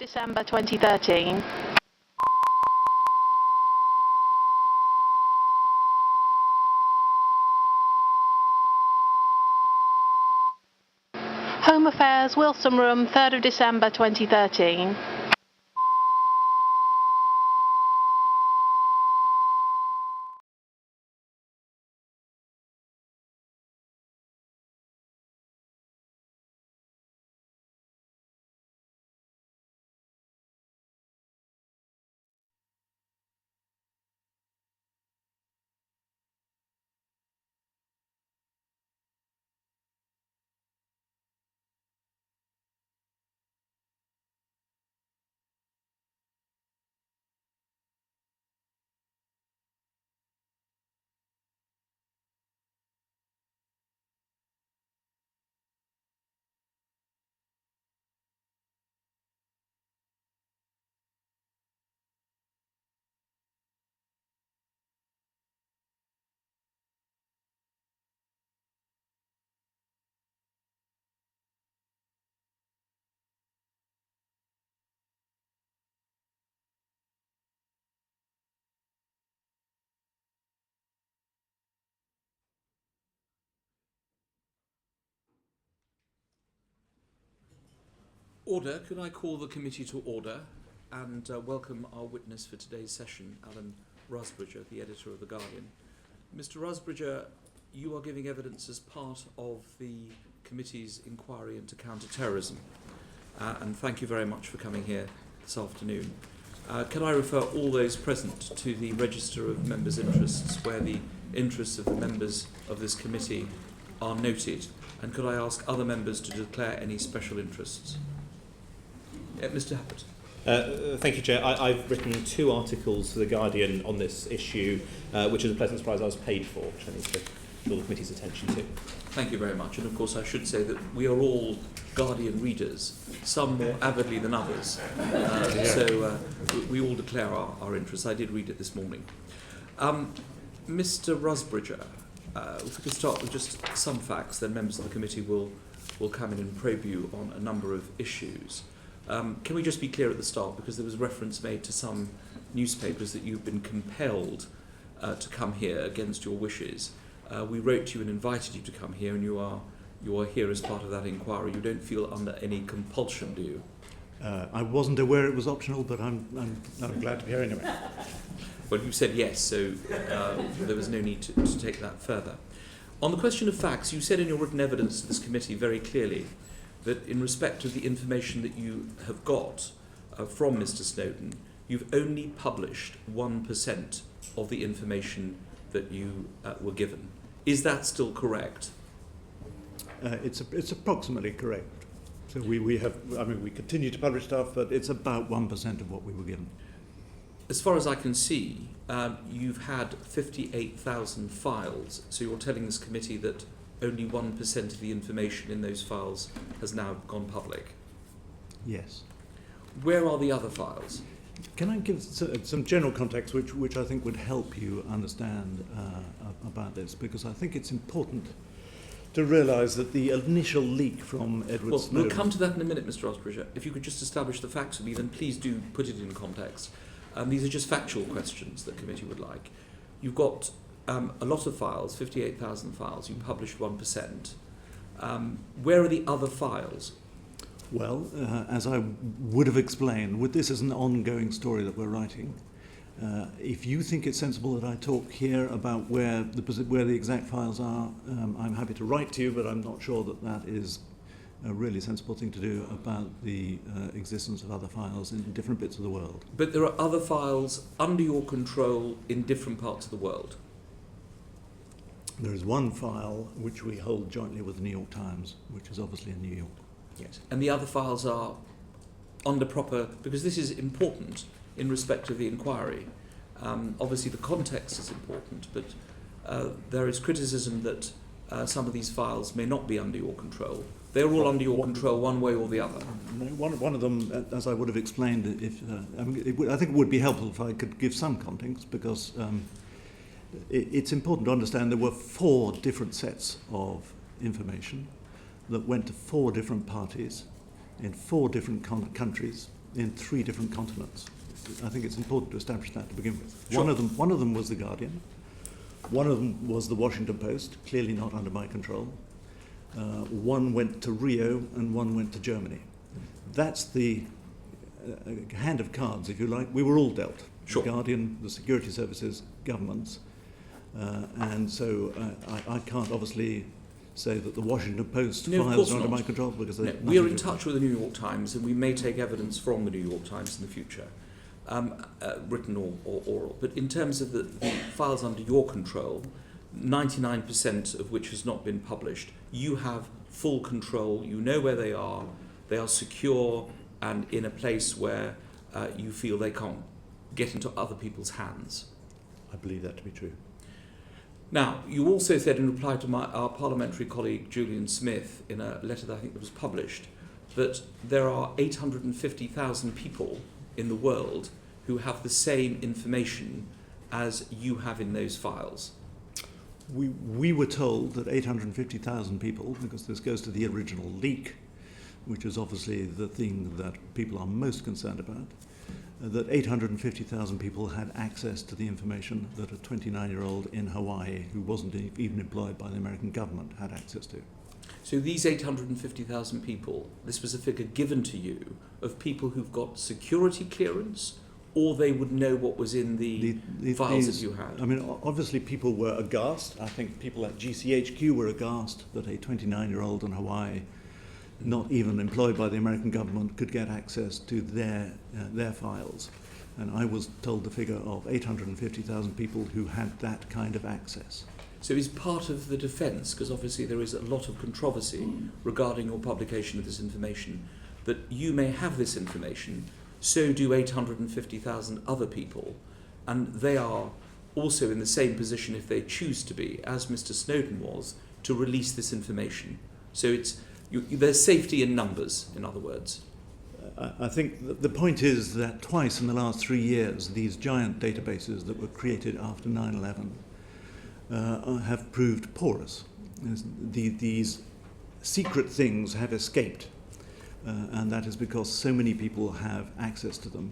December 2013. Home Affairs, Wilson Room, 3rd of December 2013. Order. Could I call the committee to order and welcome our witness for today's session, Alan Rusbridger, the editor of The Guardian. Mr. Rusbridger, you are giving evidence as part of the committee's inquiry into counter-terrorism, and thank you very much for coming here this afternoon. Can I refer all those present to the register of members' interests, where the interests of the members of this committee are noted, and could I ask other members to declare any special interests? Mr. Happert. Thank you, Chair. I've written 2 articles for The Guardian on this issue, which is a pleasant surprise I was paid for, which I need to draw the committee's attention to. Thank you very much. And of course I should say that we are all Guardian readers, some more avidly than others. So we all declare our interests. I did read it this morning. Mr. Rusbridger, if we could start with just some facts, then members of the committee will come in and probe you on a number of issues. Can we just be clear at the start, because there was reference made to some newspapers that you've been compelled to come here against your wishes. We wrote to you and invited you to come here, and you are here as part of that inquiry. You don't feel under any compulsion, do you? I wasn't aware it was optional, but I'm glad to be here anyway. Well, you said yes, so there was no need to take that further. On the question of facts, you said in your written evidence to this committee very clearly that in respect of the information that you have got from Mr. Snowden, you've only published 1% of the information that you were given. Is that still correct? It's approximately correct. So we continue to publish stuff, but it's about 1% of what we were given. As far as I can see, you've had 58,000 files, so you're telling this committee that only 1% of the information in those files has now gone public? Yes. Where are the other files? Can I give some general context which I think would help you understand about this? Because I think it's important to realise that the initial leak from Edward Snowden... We'll come to that in a minute, Mr. Rusbridger. If you could just establish the facts for me, then please do put it in context. These are just factual questions that the committee would like. You've got a lot of files, 58,000 files. You published 1%. Where are the other files? Well, as I would have explained, this is an ongoing story that we're writing. If you think it's sensible that I talk here about where the exact files are, I'm happy to write to you, but I'm not sure that is a really sensible thing to do about the existence of other files in different bits of the world. But there are other files under your control in different parts of the world? There is one file which we hold jointly with the New York Times, which is obviously in New York. Yes. And the other files are under proper... Because this is important in respect of the inquiry. Obviously the context is important, but there is criticism that some of these files may not be under your control. They're all under your control one way or the other. One of them, as I would have explained, I think it would be helpful if I could give some context, because it's important to understand there were 4 different sets of information that went to 4 different parties in 4 different countries in 3 different continents. I think it's important to establish that to begin with. Sure. One of them was The Guardian. One of them was the Washington Post, clearly not under my control. One went to Rio and one went to Germany. That's the hand of cards, if you like. We were all dealt. Sure. The Guardian, the security services, governments. And so I can't obviously say that the Washington Post files are under my control because no, we are in touch with the New York Times, and we may take evidence from the New York Times in the future, written or oral. But in terms of the files under your control, 99% of which has not been published, you have full control. You know where they are secure and in a place where you feel they can't get into other people's hands. I believe that to be true. Now, you also said in reply to our parliamentary colleague Julian Smith in a letter that I think that was published that there are 850,000 people in the world who have the same information as you have in those files. We were told that 850,000 people, because this goes to the original leak, which is obviously the thing that people are most concerned about, that 850,000 people had access to the information that a 29-year-old in Hawaii, who wasn't even employed by the American government, had access to. So these 850,000 people, this was a figure given to you of people who've got security clearance, or they would know what was in the files that you had? I mean, obviously people were aghast. I think people at GCHQ were aghast that a 29-year-old in Hawaii, not even employed by the American government, could get access to their files. And I was told the figure of 850,000 people who had that kind of access. So is part of the defence, because obviously there is a lot of controversy regarding your publication of this information, that you may have this information, so do 850,000 other people, and they are also in the same position, if they choose to be, as Mr. Snowden was, to release this information. So there's safety in numbers, in other words. I think the point is that twice in the last 3 years, these giant databases that were created after 9/11 have proved porous. These secret things have escaped, and that is because so many people have access to them.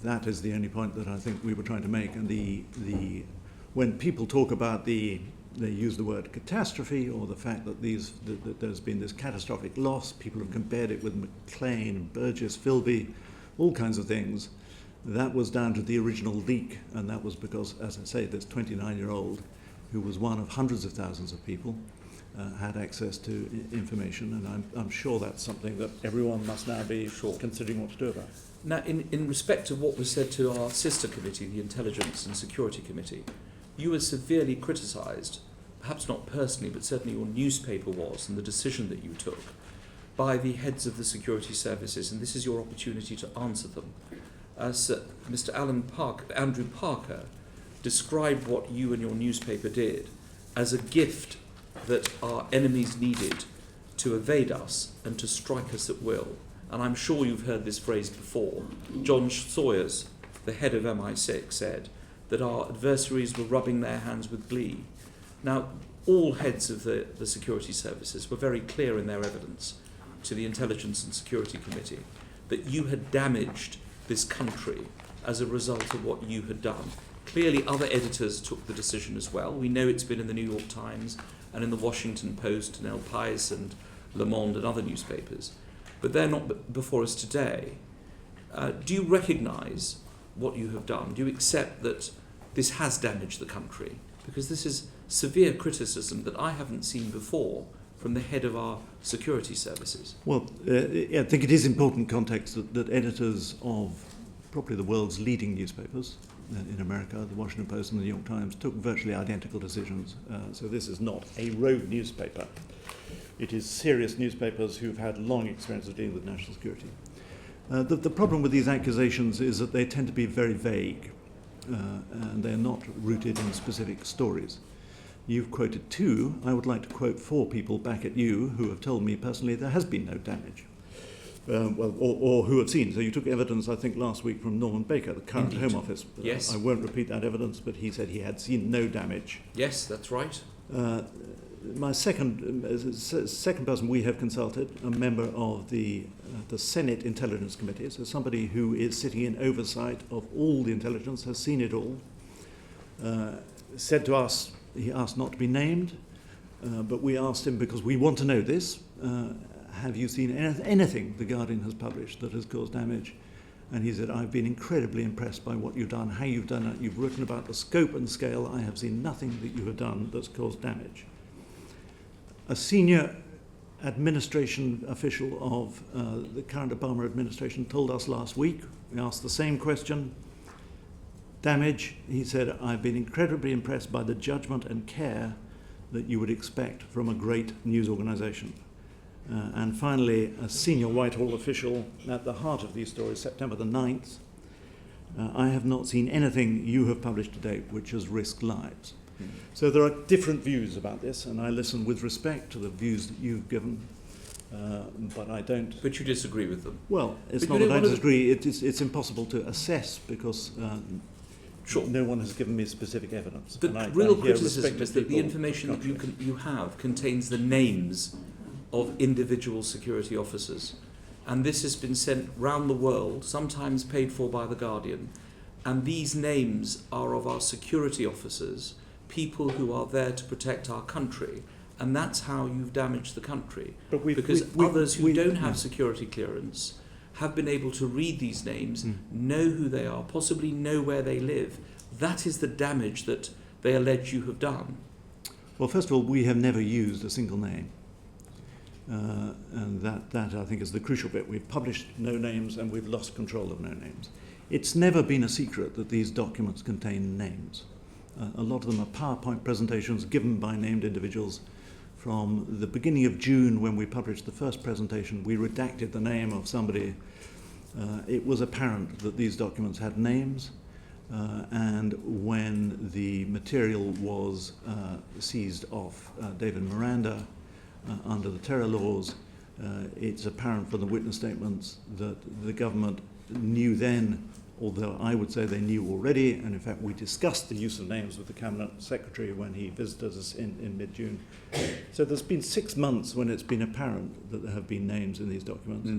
That is the only point that I think we were trying to make. And when people talk about they use the word catastrophe, or the fact that that there's been this catastrophic loss, people have compared it with McLean, Burgess, Philby, all kinds of things. That was down to the original leak, and that was because, as I say, this 29-year-old, who was one of hundreds of thousands of people, had access to information, and I'm sure that's something that everyone must now be considering what to do about. Now, in respect of what was said to our sister committee, the Intelligence and Security Committee, you were severely criticised, perhaps not personally, but certainly your newspaper was, and the decision that you took, by the heads of the security services, and this is your opportunity to answer them. As Mr. Andrew Parker described what you and your newspaper did as a gift that our enemies needed to evade us and to strike us at will. And I'm sure you've heard this phrase before. John Sawyers, the head of MI6, said that our adversaries were rubbing their hands with glee. Now, all heads of the security services were very clear in their evidence to the Intelligence and Security Committee that you had damaged this country as a result of what you had done. Clearly other editors took the decision as well. We know it's been in the New York Times and in the Washington Post and El País and Le Monde and other newspapers. But they're not before us today. Do you recognise what you have done? Do you accept that this has damaged the country? Because this is severe criticism that I haven't seen before from the head of our security services. Well, I think it is important context that editors of probably the world's leading newspapers in America, the Washington Post and the New York Times, took virtually identical decisions. So this is not a rogue newspaper. It is serious newspapers who've had long experience of dealing with national security. The problem with these accusations is that they tend to be very vague, and they're not rooted in specific stories. You've quoted 2. I would like to quote 4 people back at you who have told me personally there has been no damage. Or who have seen. So you took evidence, I think, last week from Norman Baker, the current Indeed. Home Office. Yes. I won't repeat that evidence, but he said he had seen no damage. Yes, that's right. my second person we have consulted, a member of the Senate Intelligence Committee, so somebody who is sitting in oversight of all the intelligence, has seen it all, said to us, he asked not to be named, but we asked him, because we want to know this, have you seen anything The Guardian has published that has caused damage? And he said, I've been incredibly impressed by what you've done, how you've done it. You've written about the scope and scale. I have seen nothing that you have done that's caused damage. A senior administration official of the current Obama administration told us last week, we asked the same question, damage. He said, I've been incredibly impressed by the judgment and care that you would expect from a great news organization. And finally, a senior Whitehall official at the heart of these stories, September the 9th, I have not seen anything you have published to date which has risked lives. So there are different views about this, and I listen with respect to the views that you've given, but I don't... But you disagree with them? Well, it's not that I disagree, it's impossible to assess because sure. No one has given me specific evidence. The real criticism is that the information that you have contains the names of individual security officers. And this has been sent round the world, sometimes paid for by The Guardian. And these names are of our security officers, people who are there to protect our country. And that's how you've damaged the country. Because others who don't have security clearance have been able to read these names, know who they are, possibly know where they live. That is the damage that they allege you have done. Well, first of all, we have never used a single name. And that I think is the crucial bit. We've published no names and we've lost control of no names. It's never been a secret that these documents contain names. A lot of them are PowerPoint presentations given by named individuals. From the beginning of June, when we published the first presentation, we redacted the name of somebody. It was apparent that these documents had names, and when the material was seized off David Miranda, under the terror laws, it's apparent from the witness statements that the government knew then, although I would say they knew already, and in fact we discussed the use of names with the Cabinet Secretary when he visited us in mid-June. So there's been 6 months when it's been apparent that there have been names in these documents.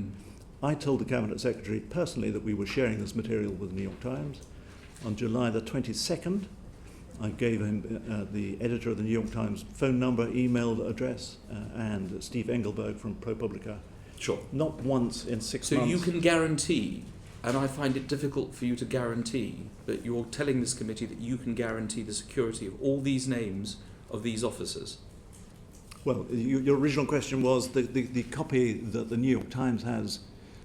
I told the Cabinet Secretary personally that we were sharing this material with the New York Times. On July the 22nd, I gave him the editor of the New York Times phone number, email address, and Steve Engelberg from ProPublica. Sure. Not once in 6 months. So you can guarantee, and I find it difficult for you to guarantee, but you're telling this committee that you can guarantee the security of all these names of these officers. Well, your original question was the copy that the New York Times has.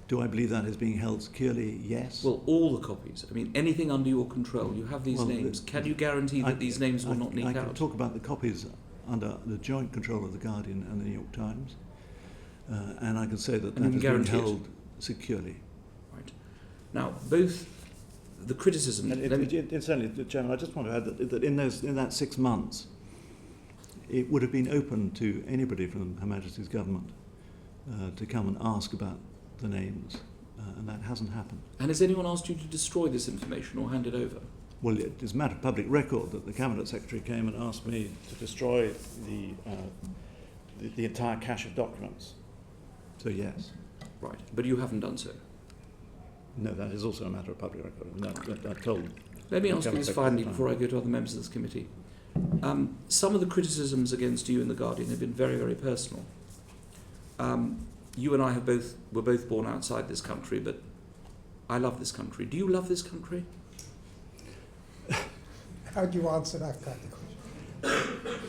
Do I believe that is being held securely? Yes. Well, all the copies. I mean, anything under your control. You have these names. Can you guarantee that these names will not leak out? I can talk about the copies under the joint control of The Guardian and the New York Times. And I can say that that is being held securely. Right. Now, both the criticism... Incidentally, Chairman, I just want to add that in that 6 months, it would have been open to anybody from Her Majesty's government to come and ask about the names, and that hasn't happened. And has anyone asked you to destroy this information or hand it over? Well, it is a matter of public record that the Cabinet Secretary came and asked me to destroy the entire cache of documents. So yes. Right, but you haven't done so? No, that is also a matter of public record. And I told. Let me ask you this finally before I go to other members of this committee. Some of the criticisms against you in The Guardian have been very, very personal. You and I were both born outside this country, but I love this country. Do you love this country? How do you answer that kind of question?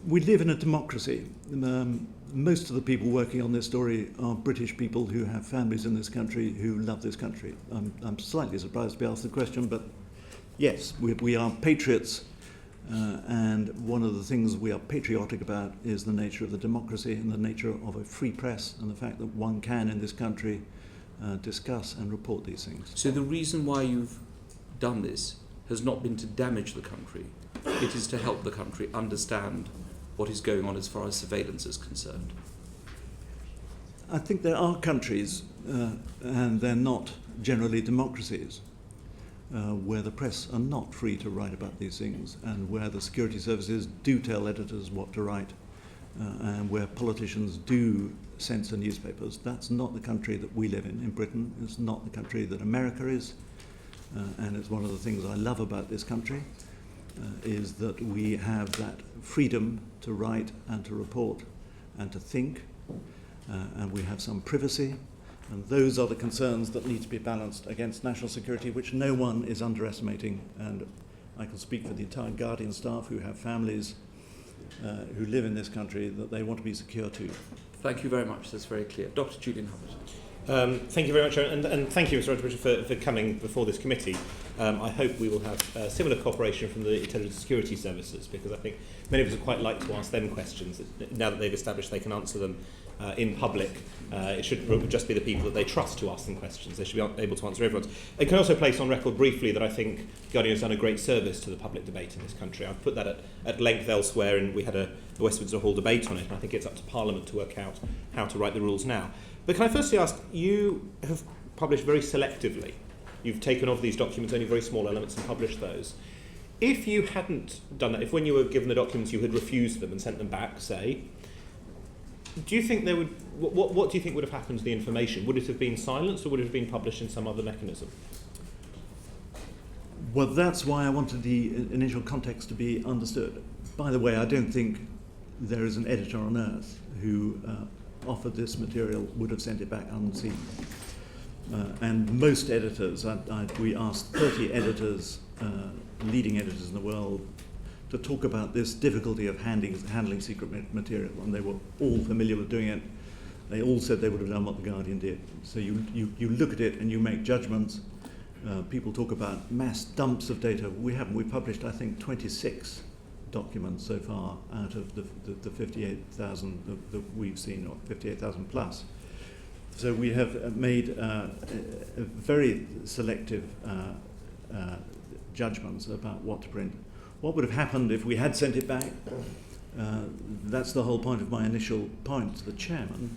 We live in a democracy. Most of the people working on this story are British people who have families in this country who love this country. I'm slightly surprised to be asked the question, but yes, we are patriots. And one of the things we are patriotic about is the nature of the democracy and the nature of a free press and the fact that one can in this country discuss and report these things. So the reason why you've done this has not been to damage the country, it is to help the country understand what is going on as far as surveillance is concerned. I think there are countries, and they're not generally democracies, where the press are not free to write about these things, and where the security services do tell editors what to write, and where politicians do censor newspapers. That's not the country that we live in Britain. It's not the country that America is. And it's one of the things I love about this country, is that we have that freedom to write and to report and to think, and we have some privacy. And those are the concerns that need to be balanced against national security, which no one is underestimating. And I can speak for the entire Guardian staff who have families who live in this country that they want to be secure too. Thank you very much. That's very clear. Dr. Julian Hubbard. Thank you very much, and thank you, Mr. Rusbridger, for coming before this committee. I hope we will have similar cooperation from the intelligence security services, because I think many of us would quite like to ask them questions. Now that they've established they can answer them in public, it should just be the people that they trust to ask them questions. They should be able to answer everyone's. I can also place on record briefly that I think Guardian has done a great service to the public debate in this country. I've put that at length elsewhere, and we had a Westminster Hall debate on it, and I think it's up to Parliament to work out how to write the rules now. But can I firstly ask, you have published very selectively. You've taken off these documents, only very small elements, and published those. If you hadn't done that, if when you were given the documents you had refused them and sent them back, say, do you think there would, what do you think would have happened to the information? Would it have been silenced, or would it have been published in some other mechanism? Well, that's why I wanted the initial context to be understood. By the way, I don't think there is an editor on earth who offered this material would have sent it back unseen. And most editors, we asked 30 editors, leading editors in the world, to talk about this difficulty of handling secret material, and they were all familiar with doing it. They all said they would have done what the Guardian did. So you look at it and you make judgments. People talk about mass dumps of data. We've published, I think, 26 documents so far out of the 58,000 that we've seen, or 58,000 plus. So we have made very selective judgments about what to print. What would have happened if we had sent it back? That's the whole point of my initial point to the chairman,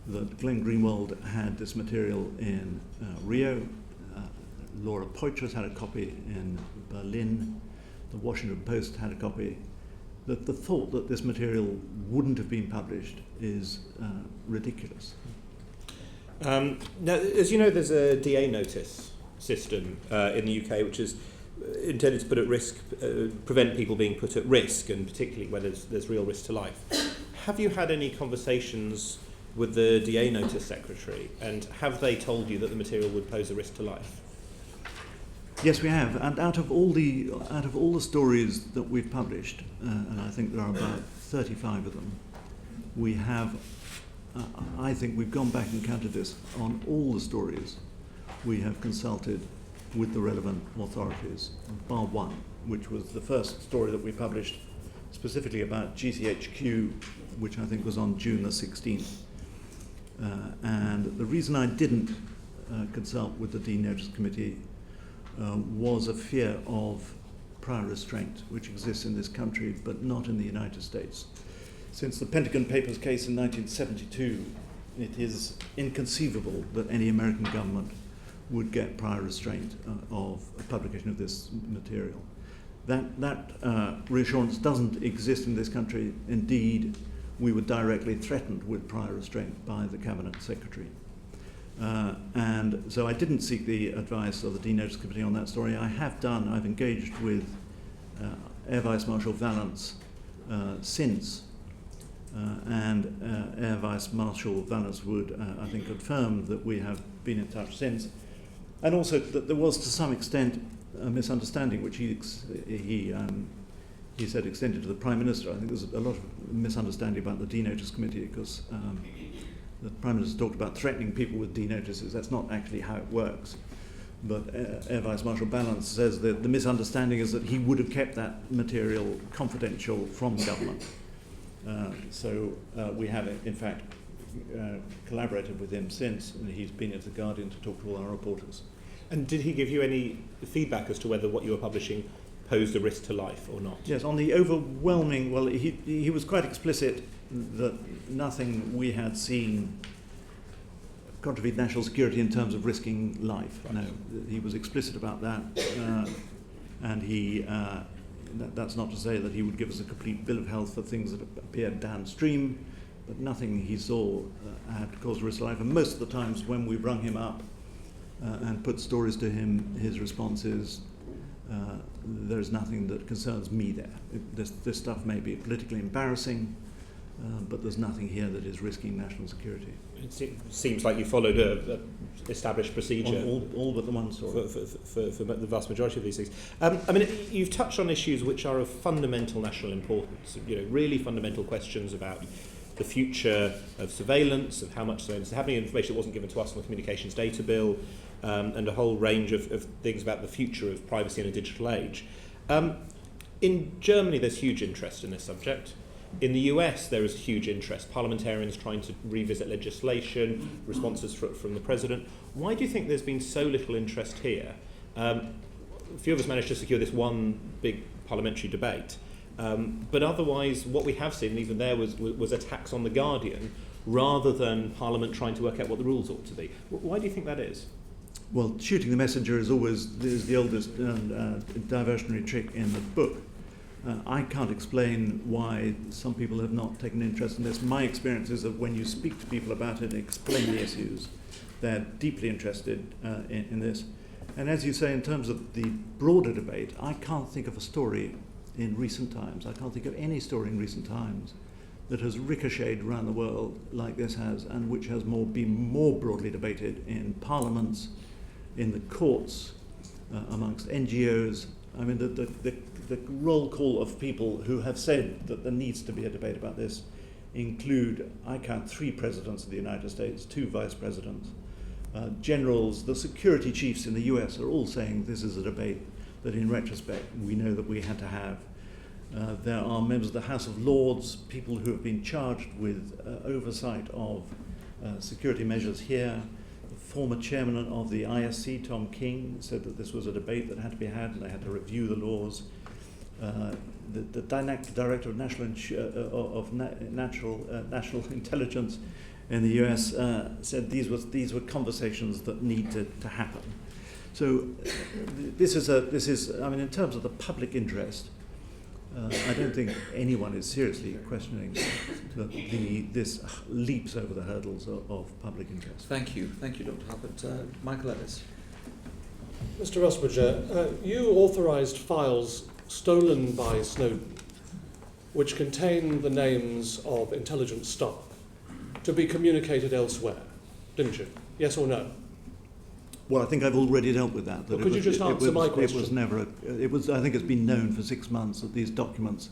that Glenn Greenwald had this material in Rio, Laura Poitras had a copy in Berlin, the Washington Post had a copy. The thought that this material wouldn't have been published is ridiculous. Now, as you know, there's a DA notice system in the UK, which is intended to put at risk, prevent people being put at risk, and particularly where there's real risk to life. Have you had any conversations with the DA notice secretary, and have they told you that the material would pose a risk to life? Yes, we have, and out of all the stories that we've published, and I think there are about 35 of them, we have, I think we've gone back and counted this, on all the stories we have consulted with the relevant authorities, bar one, which was the first story that we published specifically about GCHQ, which I think was on June the 16th. And the reason I didn't consult with the Dean Notice Committee was a fear of prior restraint, which exists in this country, but not in the United States. Since the Pentagon Papers case in 1972, it is inconceivable that any American government would get prior restraint of publication of this material. That reassurance doesn't exist in this country. Indeed, we were directly threatened with prior restraint by the Cabinet Secretary. And so I didn't seek the advice of the Dean Notice Committee on that story. I've engaged with Air Vice Marshal Vallance since, and Air Vice Marshal Vallance would, I think, confirm that we have been in touch since. And also that there was, to some extent, a misunderstanding, which he said extended to the Prime Minister. I think there's a lot of misunderstanding about the Dean Notice Committee, because the Prime Minister talked about threatening people with D-notices. That's not actually how it works. But Air Vice Marshal Vallance says that the misunderstanding is that he would have kept that material confidential from government. So we have, in fact, collaborated with him since, and he's been at the Guardian to talk to all our reporters. And did he give you any feedback as to whether what you were publishing posed a risk to life or not? Yes, on the overwhelming, well, he was quite explicit that nothing we had seen contravened national security in terms of risking life. Right. No, he was explicit about that, and that's not to say that he would give us a complete bill of health for things that appeared downstream, but nothing he saw had caused risk to life. And most of the times when we rung him up and put stories to him, his response is, there's nothing that concerns me there. This stuff may be politically embarrassing, but there's nothing here that is risking national security. It seems like you followed a established procedure. All but the one story. For the vast majority of these things. I mean, you've touched on issues which are of fundamental national importance, really fundamental questions about the future of surveillance, of how much surveillance is happening, information that wasn't given to us on the Communications Data Bill, and a whole range of things about the future of privacy in a digital age. In Germany, there's huge interest in this subject. In the US, there is huge interest. Parliamentarians trying to revisit legislation, responses from the president. Why do you think there's been so little interest here? A few of us managed to secure this one big parliamentary debate. But otherwise, what we have seen, even there, was attacks on The Guardian, rather than Parliament trying to work out what the rules ought to be. Why do you think that is? Well, shooting the messenger is the oldest diversionary trick in the book. I can't explain why some people have not taken interest in this. My experience is that when you speak to people about it and explain the issues, they're deeply interested in this. And as you say, in terms of the broader debate, I can't think of a story in recent times. I can't think of any story in recent times that has ricocheted around the world like this has, and which has been more broadly debated in parliaments, in the courts, amongst NGOs. I mean, the roll call of people who have said that there needs to be a debate about this include, I count 3 presidents of the United States, 2 vice presidents, generals, the security chiefs in the US are all saying this is a debate that in retrospect we know that we had to have. There are members of the House of Lords, people who have been charged with oversight of security measures here. The former chairman of the ISC, Tom King, said that this was a debate that had to be had and they had to review the laws. The director of national intelligence in the US said these were conversations that need to happen. So this is I mean, in terms of the public interest, I don't think anyone is seriously questioning this leaps over the hurdles of public interest. Thank you, Dr. Hubbard. Michael Ellis. Mr. Rusbridger, you authorised files stolen by Snowden, which contain the names of intelligence staff, to be communicated elsewhere, didn't you? Yes or no? Well, I think I've already dealt with that. Well, could you just answer my question? It was never. I think it's been known for 6 months that these documents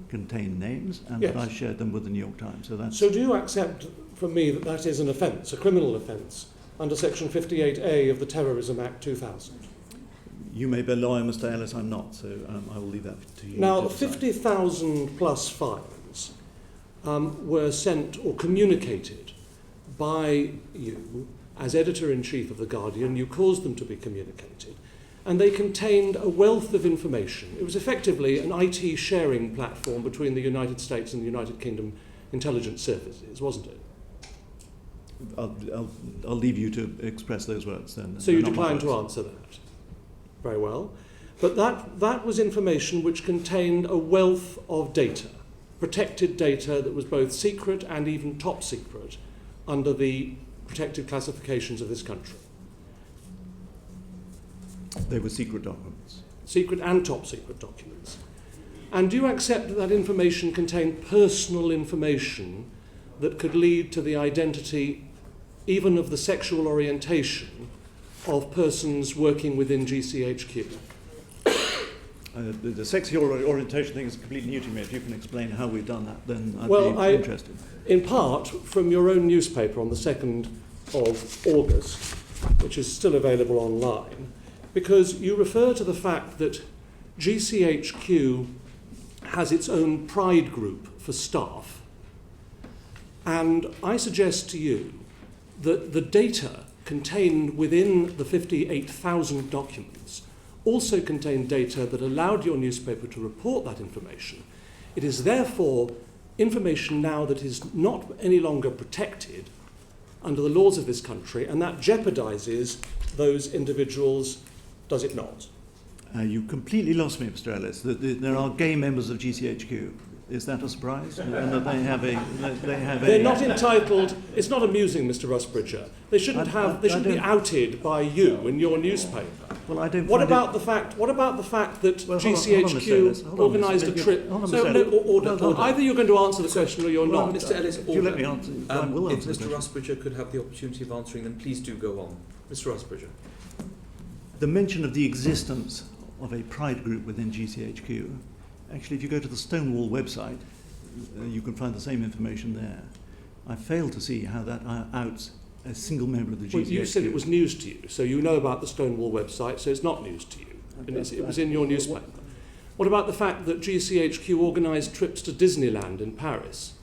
contain names, and yes, that I shared them with the New York Times. So do you accept from me that that is an offence, a criminal offence, under Section 58A of the Terrorism Act 2000? You may be a lawyer, Mr. Ellis. I'm not, so I will leave that to you. Now, 50,000 plus files were sent or communicated by you as editor-in-chief of The Guardian. You caused them to be communicated, and they contained a wealth of information. It was effectively an IT sharing platform between the United States and the United Kingdom intelligence services, wasn't it? I'll leave you to express those words then. So you decline to answer that. Very well. But that was information which contained a wealth of data, protected data that was both secret and even top secret under the protected classifications of this country. They were secret documents. Secret and top secret documents. And do you accept that that information contained personal information that could lead to the identity, even of the sexual orientation, of persons working within GCHQ? The sexual orientation thing is completely new to me. If you can explain how we've done that, then I'd be interested. In part, from your own newspaper on the 2nd of August, which is still available online, because you refer to the fact that GCHQ has its own pride group for staff. And I suggest to you that the data contained within the 58,000 documents also contained data that allowed your newspaper to report that information. It is therefore information now that is not any longer protected under the laws of this country, and that jeopardises those individuals, does it not? You completely lost me, Mr. Ellis. There are gay members of GCHQ. Is that a surprise? And that they have They're not entitled. It's not amusing, Mr. Rusbridger. They shouldn't be outed by you in your newspaper. Well, I don't. What about the fact that GCHQ organised a trip? Order. Either you're going to answer the question or you're not. Mr. Ellis, if you let me answer, I will answer. If Mr. Rusbridger could have the opportunity of answering, then please do go on, Mr. Rusbridger. The mention of the existence of a pride group within GCHQ. Actually, if you go to the Stonewall website, you can find the same information there. I fail to see how that outs a single member of the GCHQ. Well, you said it was news to you, so you know about the Stonewall website, so it's not news to you. And it was in your newspaper. What about the fact that GCHQ organised trips to Disneyland in Paris?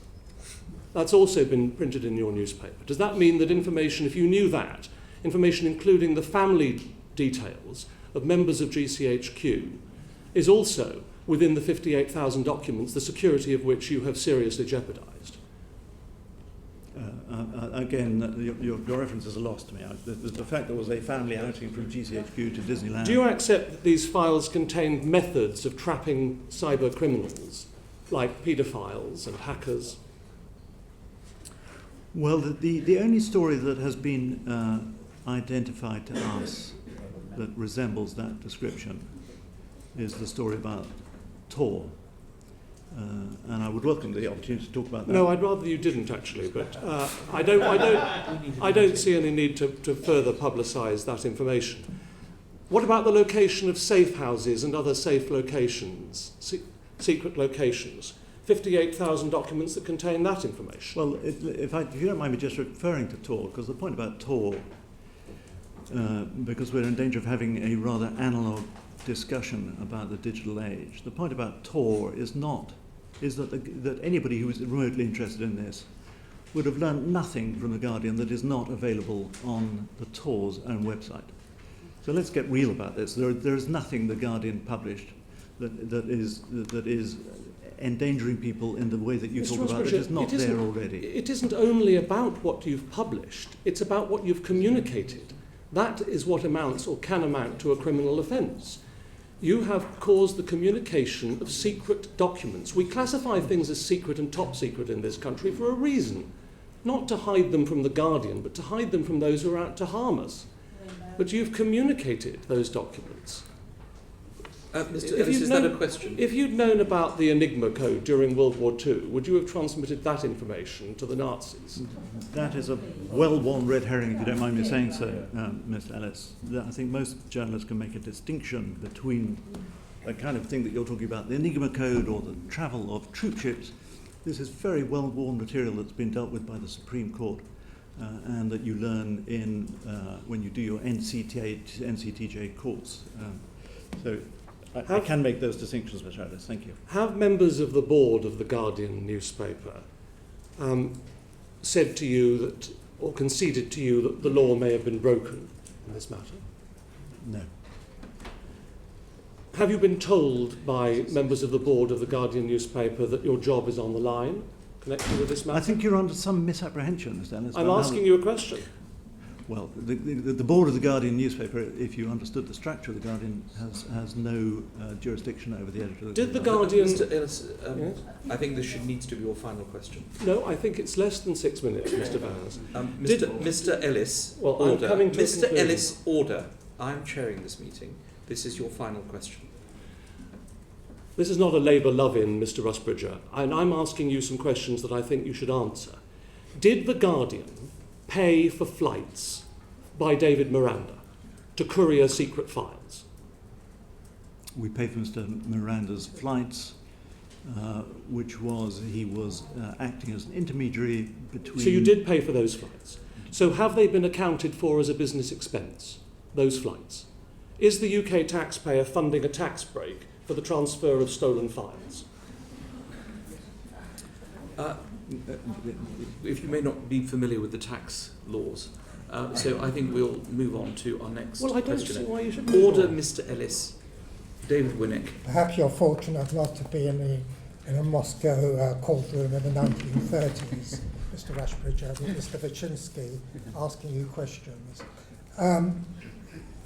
That's also been printed in your newspaper. Does that mean that information, if you knew that, information including the family details of members of GCHQ, is also within the 58,000 documents, the security of which you have seriously jeopardised? Again, your references are lost to me. The fact there was a family outing from GCHQ to Disneyland. Do you accept that these files contained methods of trapping cyber criminals, like paedophiles and hackers? Well, the only story that has been identified to us that resembles that description is the story about Tor. And I would welcome the opportunity to talk about that. No, I'd rather you didn't actually, but I don't see any need to further publicise that information. What about the location of safe houses and other safe locations, secret locations? 58,000 documents that contain that information. Well, if you don't mind me just referring to Tor, because the point about Tor, because we're in danger of having a rather analogue discussion about the digital age. The point about Tor is that anybody who is remotely interested in this would have learned nothing from The Guardian that is not available on the Tor's own website. So let's get real about this. There is nothing The Guardian published that is endangering people in the way that you Mr. talk about. It is not there already. It isn't only about what you've published, it's about what you've communicated. That is what amounts or can amount to a criminal offence. You have caused the communication of secret documents. We classify things as secret and top secret in this country for a reason. Not to hide them from The Guardian, but to hide them from those who are out to harm us. But you've communicated those documents. Mr. Ellis, is that a question? If you'd known about the Enigma code during World War II, would you have transmitted that information to the Nazis? That is a well-worn red herring, if you don't mind me saying so, Mr. Ellis. I think most journalists can make a distinction between the kind of thing that you're talking about, the Enigma code or the travel of troop ships. This is very well-worn material that's been dealt with by the Supreme Court and that you learn in when you do your NCTJ course. So I can make those distinctions, Mr. Ellis. Thank you. Have members of the board of The Guardian newspaper said to you that, or conceded to you that the law may have been broken in this matter? No. Have you been told by members of the board of The Guardian newspaper that your job is on the line connected with this matter? I think you're under some misapprehension, Mr. Ellis. I'm asking you a question. Well, the board of The Guardian newspaper, if you understood the structure of The Guardian, has no jurisdiction over the editor. Did The Guardian... Mr. Ellis, yes? I think this needs to be your final question. No, I think it's less than 6 minutes, Mr. Vans. Mr. Ellis, well, order. I'm coming to Mr. Ellis, order. I'm chairing this meeting. This is your final question. This is not a Labour love-in, Mr. Rusbridger, and I'm asking you some questions that I think you should answer. Did The Guardian pay for flights by David Miranda to courier secret files? We paid for Mr. Miranda's flights, which was, he was acting as an intermediary between... So you did pay for those flights. So have they been accounted for as a business expense, those flights? Is the UK taxpayer funding a tax break for the transfer of stolen files? If you may not be familiar with the tax laws, so I think we'll move on to our next question. Well, I don't see why you should order, Mr. Ellis. David Winnick. Perhaps you're fortunate not to be in a Moscow courtroom in the 1930s. Mr. Rusbridger, with Mr. Wyszynski asking you questions.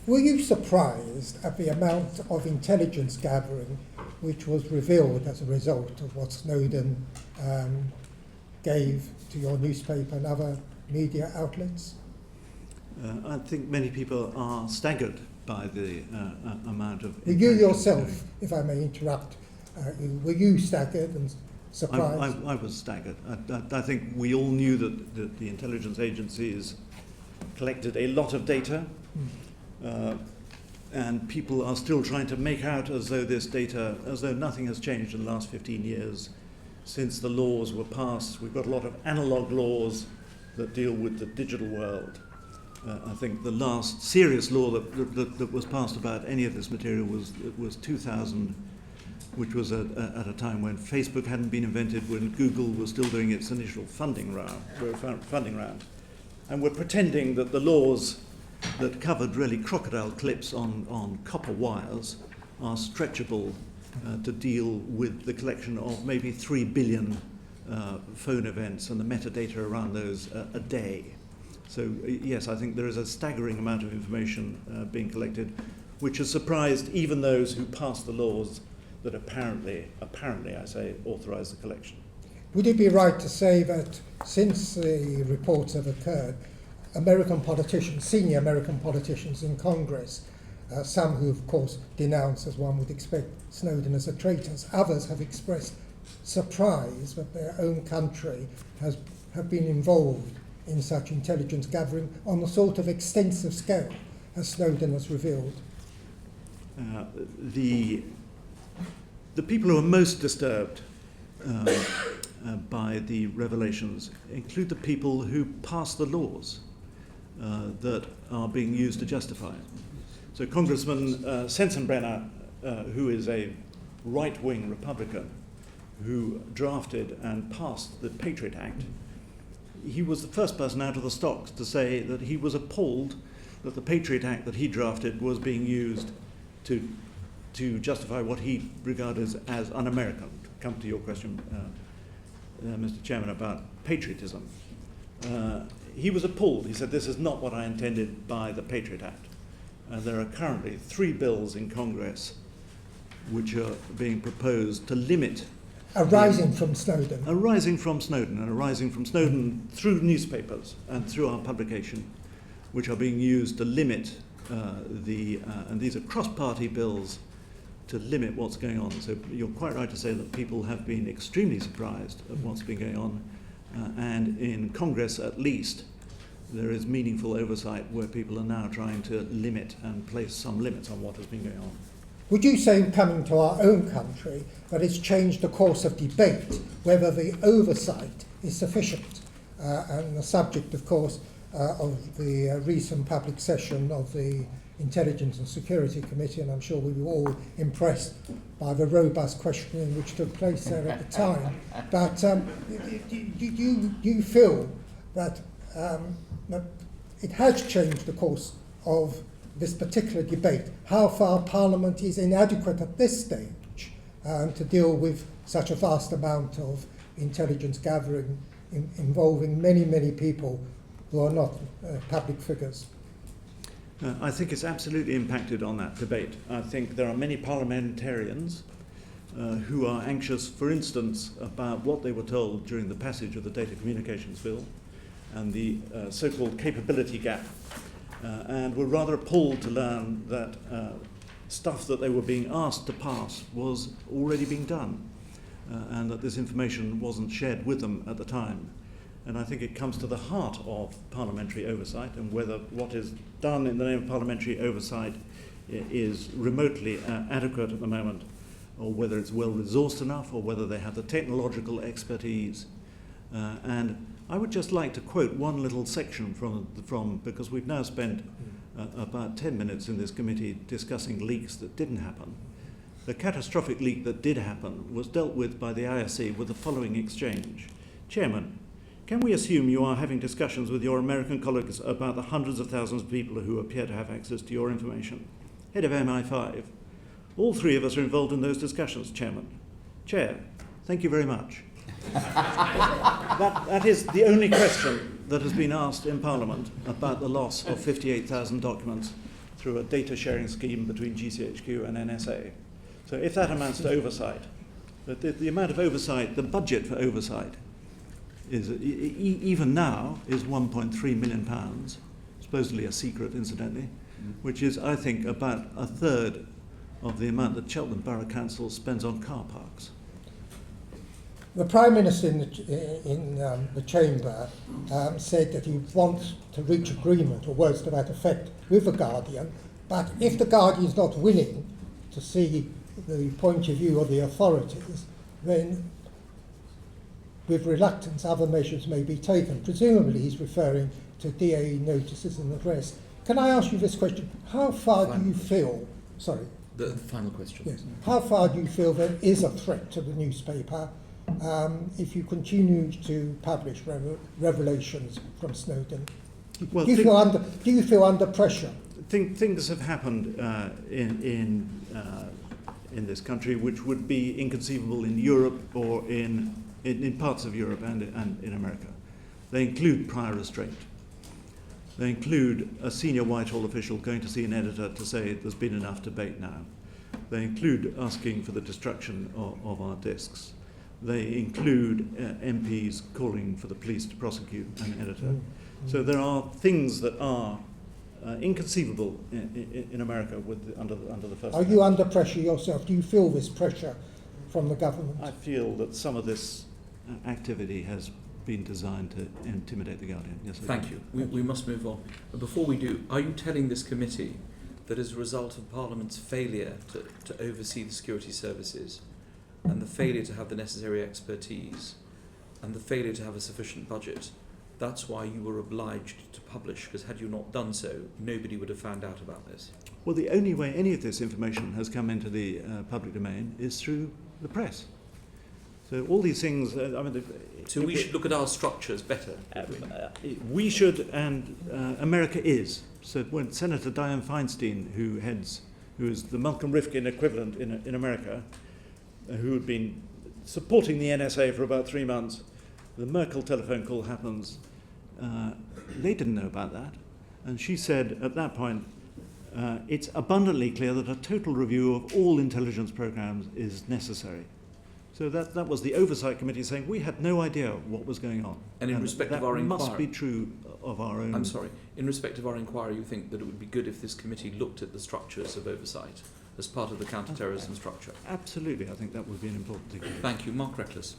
Were you surprised at the amount of intelligence gathering which was revealed as a result of what Snowden gave to your newspaper and other media outlets? I think many people are staggered by the amount of... Were you yourself, if I may interrupt, were you staggered and surprised? I was staggered. I think we all knew that the intelligence agencies collected a lot of data, and people are still trying to make out as though nothing has changed in the last 15 years since the laws were passed. We've got a lot of analog laws that deal with the digital world. I think the last serious law that was passed about any of this material was 2000, which was at a time when Facebook hadn't been invented, when Google was still doing its initial funding round. And we're pretending that the laws that covered really crocodile clips on copper wires are stretchable to deal with the collection of maybe 3 billion phone events and the metadata around those a day. So yes, I think there is a staggering amount of information being collected, which has surprised even those who passed the laws that apparently I say, authorise the collection. Would it be right to say that since the reports have occurred, American politicians, senior American politicians in Congress, some who of course denounce, as one would expect, Snowden as a traitor, others have expressed surprise that their own country have been involved in such intelligence gathering on the sort of extensive scale as Snowden has revealed? The people who are most disturbed by the revelations include the people who pass the laws that are being used to justify it. So Congressman Sensenbrenner, who is a right-wing Republican, who drafted and passed the Patriot Act, he was the first person out of the stocks to say that he was appalled that the Patriot Act that he drafted was being used to justify what he regarded as un-American. To come to your question, Mr. Chairman, about patriotism. He was appalled. He said, this is not what I intended by the Patriot Act. There are currently 3 bills in Congress which are being proposed to limit... Arising from Snowden. Arising from Snowden through newspapers and through our publication, which are being used to limit and these are cross-party bills to limit what's going on. So you're quite right to say that people have been extremely surprised at what's been going on. And in Congress, at least, there is meaningful oversight where people are now trying to limit and place some limits on what has been going on. Would you say, coming to our own country, that it's changed the course of debate, whether the oversight is sufficient? And the subject, of course, of the recent public session of the Intelligence and Security Committee, and I'm sure we were all impressed by the robust questioning which took place there at the time. But do you feel that, that it has changed the course of this particular debate? How far Parliament is inadequate at this stage to deal with such a vast amount of intelligence gathering involving many, many people who are not public figures? I think it's absolutely impacted on that debate. I think there are many parliamentarians who are anxious, for instance, about what they were told during the passage of the Data Communications Bill and the so-called capability gap, and were rather appalled to learn that stuff that they were being asked to pass was already being done, and that this information wasn't shared with them at the time. And I think it comes to the heart of parliamentary oversight, and whether what is done in the name of parliamentary oversight is remotely adequate at the moment, or whether it's well resourced enough, or whether they have the technological expertise. And I would just like to quote one little section from because we've now spent about 10 minutes in this committee discussing leaks that didn't happen. The catastrophic leak that did happen was dealt with by the ISC with the following exchange. Chairman, can we assume you are having discussions with your American colleagues about the hundreds of thousands of people who appear to have access to your information? Head of MI5. All 3 of us are involved in those discussions, Chairman. Chair, thank you very much. That is the only question that has been asked in Parliament about the loss of 58,000 documents through a data sharing scheme between GCHQ and NSA. So if that amounts to oversight, the amount of oversight, the budget for oversight, is even now is £1.3 million, supposedly a secret, incidentally, which is, I think, about a third of the amount that Cheltenham Borough Council spends on car parks. The Prime Minister in the Chamber said that he wants to reach agreement, or words to that effect, with The Guardian, but if The Guardian is not willing to see the point of view of the authorities, then with reluctance other measures may be taken. Presumably he's referring to DAE notices and the rest. Can I ask you this question? How far do you feel, sorry? The final question. Yes. How far do you feel there is a threat to the newspaper if you continue to publish revelations from Snowden? Well, do you feel under pressure? Things have happened in this country which would be inconceivable in Europe or in parts of Europe and in America. They include prior restraint. They include a senior Whitehall official going to see an editor to say there's been enough debate now. They include asking for the destruction of our discs. They include MPs calling for the police to prosecute an editor. So there are things that are inconceivable in America under the First Amendment. Are you under pressure yourself? Do you feel this pressure from the government? I feel that some of this activity has been designed to intimidate the Guardian. Yes, Thank you. We must move on. But before we do, are you telling this committee that as a result of Parliament's failure to oversee the security services and the failure to have the necessary expertise and the failure to have a sufficient budget, that's why you were obliged to publish, because had you not done so, nobody would have found out about this? Well, the only way any of this information has come into the public domain is through the press. So all these things, So we should look at our structures better. We should, and America is. So when Senator Dianne Feinstein, who is the Malcolm Rifkin equivalent in America, who had been supporting the NSA for about 3 months, the Merkel telephone call happens. They didn't know about that. And she said at that point, it's abundantly clear that a total review of all intelligence programs is necessary. So that was the Oversight Committee saying we had no idea what was going on. And in respect of our inquiry... That must be true of our own... I'm sorry. In respect of our inquiry, you think that it would be good if this committee looked at the structures of oversight as part of the counter-terrorism structure? Absolutely. I think that would be an important thing. Thank you. Mark Reckless.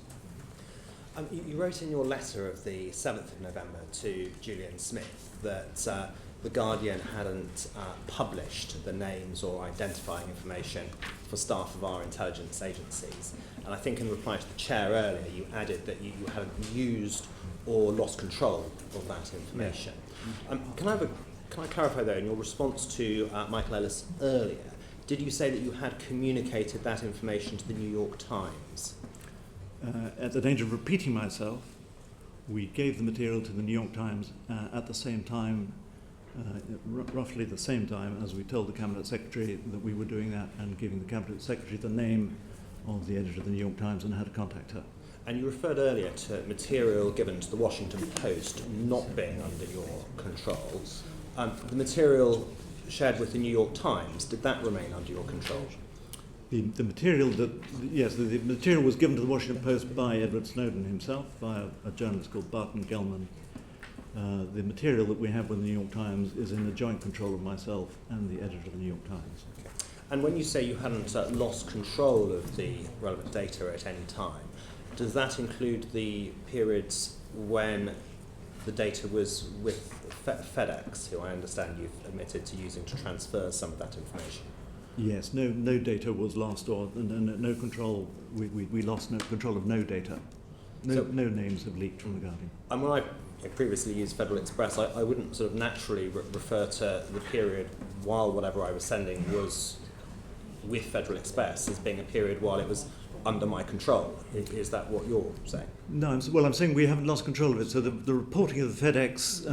You wrote in your letter of the 7th of November to Julian Smith that The Guardian hadn't published the names or identifying information for staff of our intelligence agencies. And I think in reply to the chair earlier, you added that you hadn't used or lost control of that information. Yeah. Can I clarify though, in your response to Michael Ellis earlier, did you say that you had communicated that information to the New York Times? At the danger of repeating myself, we gave the material to the New York Times at the same time, roughly the same time as we told the Cabinet Secretary that we were doing that, and giving the Cabinet Secretary the name of the editor of the New York Times and how to contact her. And you referred earlier to material given to the Washington Post not being under your control. The material shared with the New York Times, did that remain under your control? The material the material was given to the Washington Post by Edward Snowden himself via a journalist called Barton Gellman. The material that we have with the New York Times is in the joint control of myself and the editor of the New York Times. Okay. And when you say you hadn't lost control of the relevant data at any time, does that include the periods when the data was with FedEx, who I understand you've admitted to using to transfer some of that information? Yes, no data was lost, or no control. We lost no control of no data. No names have leaked from the Guardian. And when I previously used Federal Express, I wouldn't sort of naturally refer to the period while whatever I was sending was with Federal Express as being a period while it was under my control. Is that what you're saying? No, I'm saying we haven't lost control of it. So the reporting of the FedEx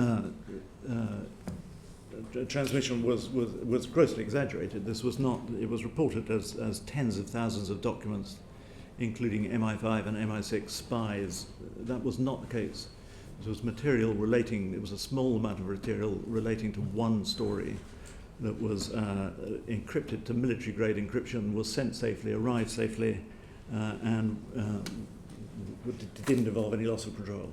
transmission was grossly exaggerated. This was not. It was reported as tens of thousands of documents including MI5 and MI6 spies. That was not the case. It was material relating, it was a small amount of material relating to one story that was encrypted to military-grade encryption, was sent safely, arrived safely, and didn't involve any loss of control.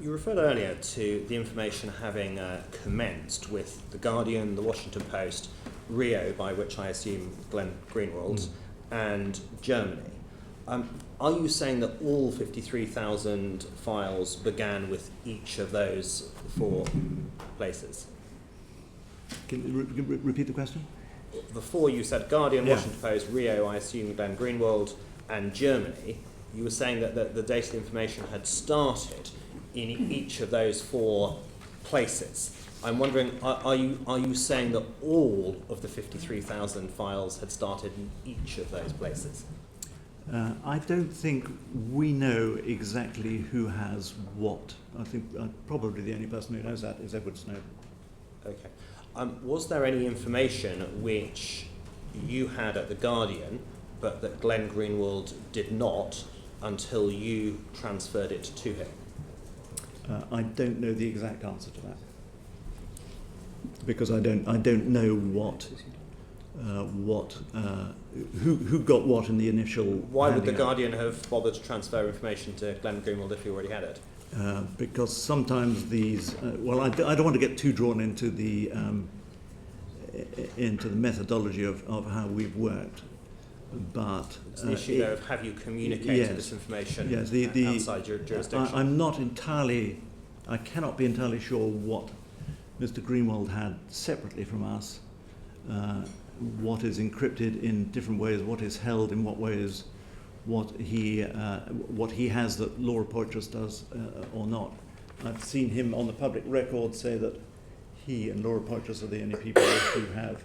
You referred earlier to the information having commenced with The Guardian, The Washington Post, Rio, by which I assume Glenn Greenwald, and Germany. Are you saying that all 53,000 files began with each of those 4 places? Can you repeat the question? Before you said Guardian, Yeah. Washington Post, Rio, I assume Glenn Greenwald, and Germany. You were saying that the data information had started in each of those 4 places. I'm wondering, are you saying that all of the 53,000 files had started in each of those places? I don't think we know exactly who has what. I think probably the only person who knows that is Edward Snowden. Okay. Was there any information which you had at The Guardian, but that Glenn Greenwald did not until you transferred it to him? I don't know the exact answer to that, because I don't know who got what in the initial. Why would The handing out. Guardian have bothered to transfer information to Glenn Greenwald if he already had it? Because sometimes these, I don't want to get too drawn into the methodology of how we've worked, but it's the issue there of have you communicated yes, this information yes, outside your jurisdiction? I cannot be entirely sure what Mr. Greenwald had separately from us, what is encrypted in different ways, what is held in what ways, what he has that Laura Poitras does or not. I've seen him on the public record say that he and Laura Poitras are the only people who have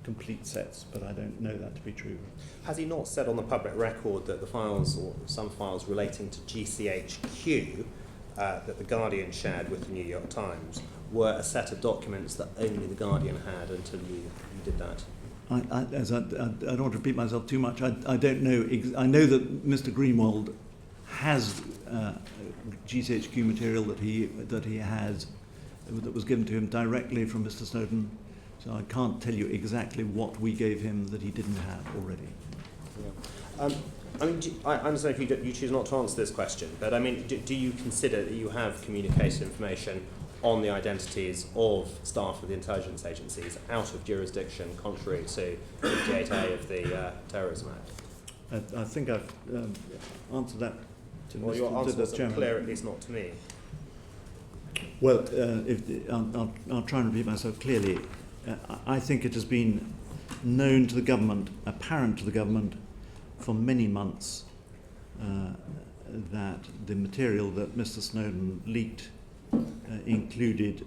complete sets, but I don't know that to be true. Has he not said on the public record that the files, or some files relating to GCHQ, that The Guardian shared with the New York Times, were a set of documents that only The Guardian had until you did that? I don't want to repeat myself too much. I don't know. I know that Mr. Greenwald has GCHQ material that he has that was given to him directly from Mr. Snowden. So I can't tell you exactly what we gave him that he didn't have already. Yeah. I understand if you choose not to answer this question, but I mean, do you consider that you have communicated information on the identities of staff of the intelligence agencies out of jurisdiction, contrary to 58A of the Terrorism Act? I think I've answered that to Well, Mr. your answer the wasn't Chairman. clear, at least not to me. Well, I'll try and repeat myself clearly. I think it has been known to the government, apparent to the government, for many months that the material that Mr. Snowden leaked included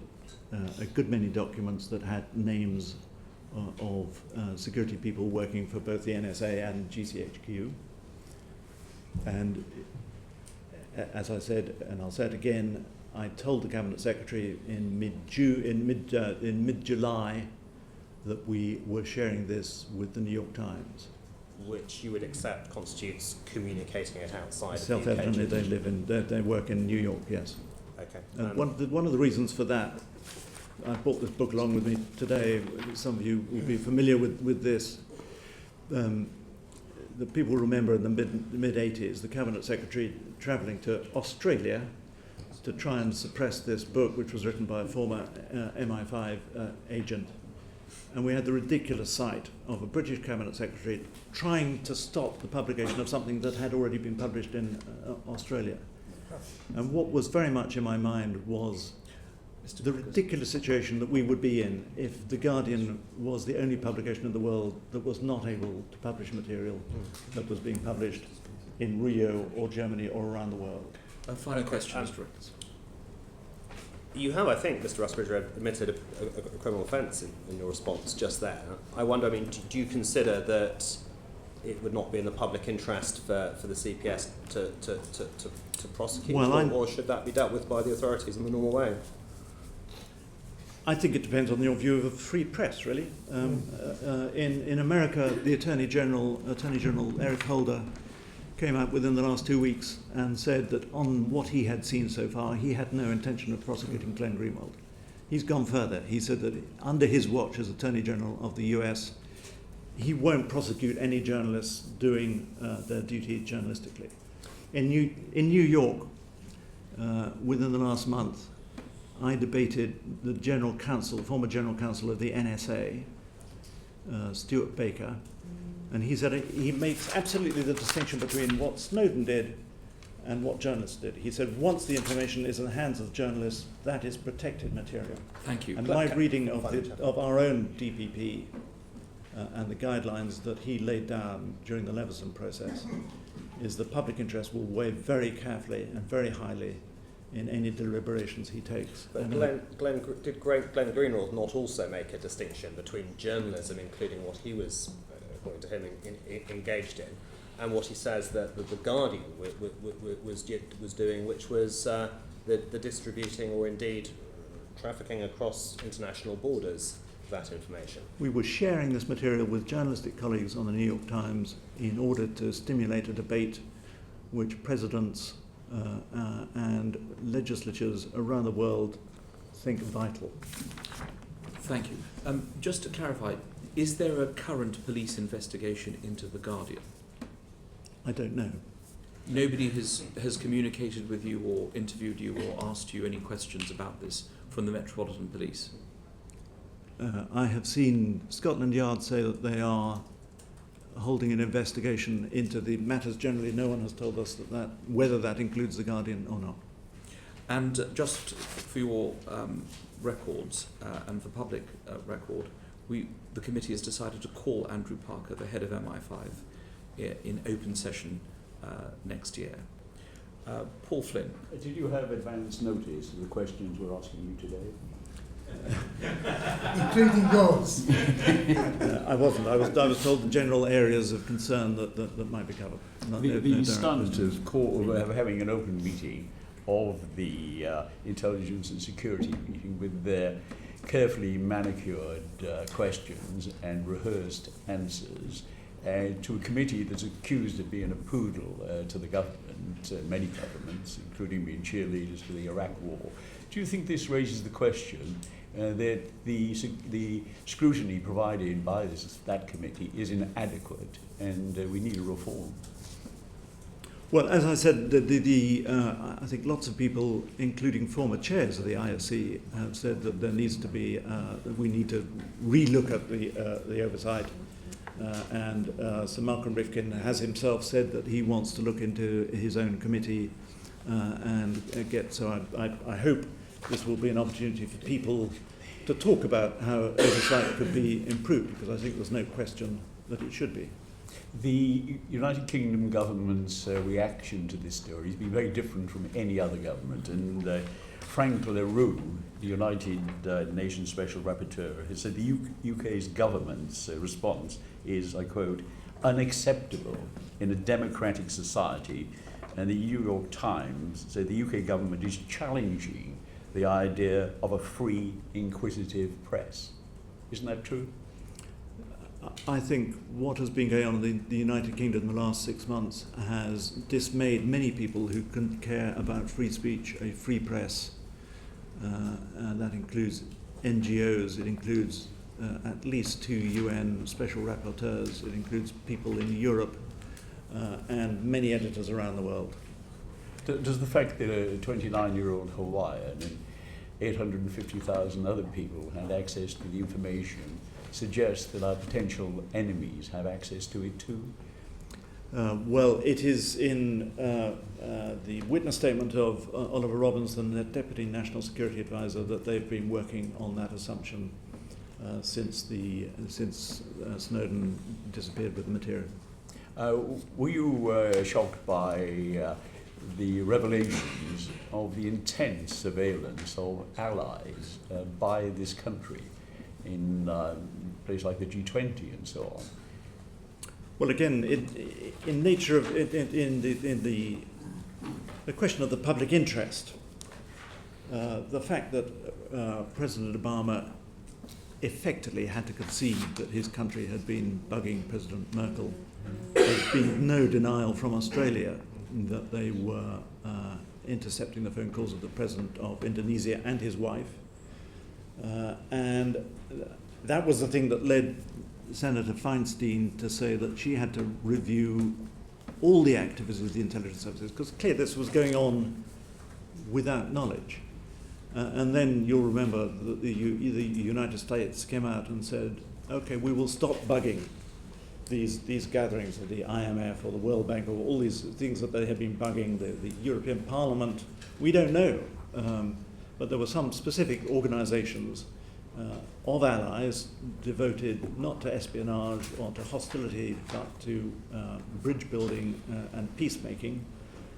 a good many documents that had names of security people working for both the NSA and GCHQ. And as I said, and I'll say it again, I told the Cabinet Secretary in mid-July that we were sharing this with the New York Times. Which you would accept constitutes communicating it outside of the Self-evidently, UK. they work in New York, yes. Okay. One of the reasons for that, I brought this book along with me today. Some of you will be familiar with this. The people remember in the mid-80s, the Cabinet Secretary travelling to Australia to try and suppress this book, which was written by a former MI5 agent. And we had the ridiculous sight of a British Cabinet Secretary trying to stop the publication of something that had already been published in Australia. And what was very much in my mind was the ridiculous situation that we would be in if The Guardian was the only publication in the world that was not able to publish material that was being published in Rio or Germany or around the world. A final question, Mr. Ricketts. You have, I think, Mr. Rusbridger, admitted a criminal offence in your response just there. I wonder, I mean, do you consider that it would not be in the public interest for the CPS to prosecute, or should that be dealt with by the authorities in the normal way? I think it depends on your view of a free press, really. In America, the Attorney General Eric Holder came out within the last 2 weeks and said that on what he had seen so far, he had no intention of prosecuting Glenn Greenwald. He's gone further. He said that under his watch as Attorney General of the US, he won't prosecute any journalists doing their duty journalistically. In New York, within the last month, I debated the former General Counsel of the NSA, Stuart Baker, and he said he makes absolutely the distinction between what Snowden did and what journalists did. He said once the information is in the hands of journalists, that is protected material. Thank you. And my reading of our own DPP and the guidelines that he laid down during the Leveson process is the public interest will weigh very carefully and very highly in any deliberations he takes. But Glenn Greenwald not also make a distinction between journalism, including what he was, according to him, engaged in, and what he says that the Guardian was doing, which was the distributing or indeed trafficking across international borders of that information? We were sharing this material with journalistic colleagues on the New York Times in order to stimulate a debate which presidents and legislatures around the world think vital. Thank you. Just to clarify, is there a current police investigation into The Guardian? I don't know. Nobody has communicated with you or interviewed you or asked you any questions about this from the Metropolitan Police? I have seen Scotland Yard say that they are holding an investigation into the matters generally. No one has told us that whether that includes The Guardian or not. And just for your records and for public record, the committee has decided to call Andrew Parker, the head of MI5, in open session next year. Paul Flynn. Did you have advance notice of the questions we're asking you today? Including yours. I wasn't. I was told the general areas of concern that might be covered. The stunt of having an open meeting of the Intelligence and Security meeting with their carefully manicured questions and rehearsed answers to a committee that's accused of being a poodle to the government, many governments, including being cheerleaders to the Iraq war. Do you think this raises the question that the scrutiny provided by that committee is inadequate and we need a reform? Well, as I said, I think lots of people, including former chairs of the ISC, have said that there needs to be, that we need to relook at the oversight. And Sir Malcolm Rifkin has himself said that he wants to look into his own committee and get. So I hope this will be an opportunity for people to talk about how oversight could be improved, because I think there's no question that it should be. The United Kingdom government's reaction to this story has been very different from any other government, and Frank LaRue, the United Nations Special Rapporteur, has said the UK's government's response is, I quote, unacceptable in a democratic society, and the New York Times said the UK government is challenging the idea of a free, inquisitive press. Isn't that true? I think what has been going on in the United Kingdom in the last 6 months has dismayed many people who can care about free speech, a free press. And that includes NGOs, it includes at least 2 UN special rapporteurs, it includes people in Europe and many editors around the world. Does the fact that a 29-year-old Hawaiian and 850,000 other people had access to the information suggest that our potential enemies have access to it too? Well, it is in the witness statement of Oliver Robinson, the Deputy National Security Advisor, that they've been working on that assumption since Snowden disappeared with the material. Were you shocked by the revelations of the intense surveillance of allies by this country in places like the G20 and so on? Well, again, in nature of in the question of the public interest, the fact that President Obama effectively had to concede that his country had been bugging President Merkel. There's been no denial from Australia that they were intercepting the phone calls of the President of Indonesia and his wife. And that was the thing that led Senator Feinstein to say that she had to review all the activities of the intelligence services, because clearly this was going on without knowledge. And then you'll remember that the United States came out and said, okay, we will stop bugging these gatherings of the IMF or the World Bank or all these things that they have been bugging, the European Parliament. We don't know. But there were some specific organizations of allies devoted not to espionage or to hostility, but to bridge building and peacemaking.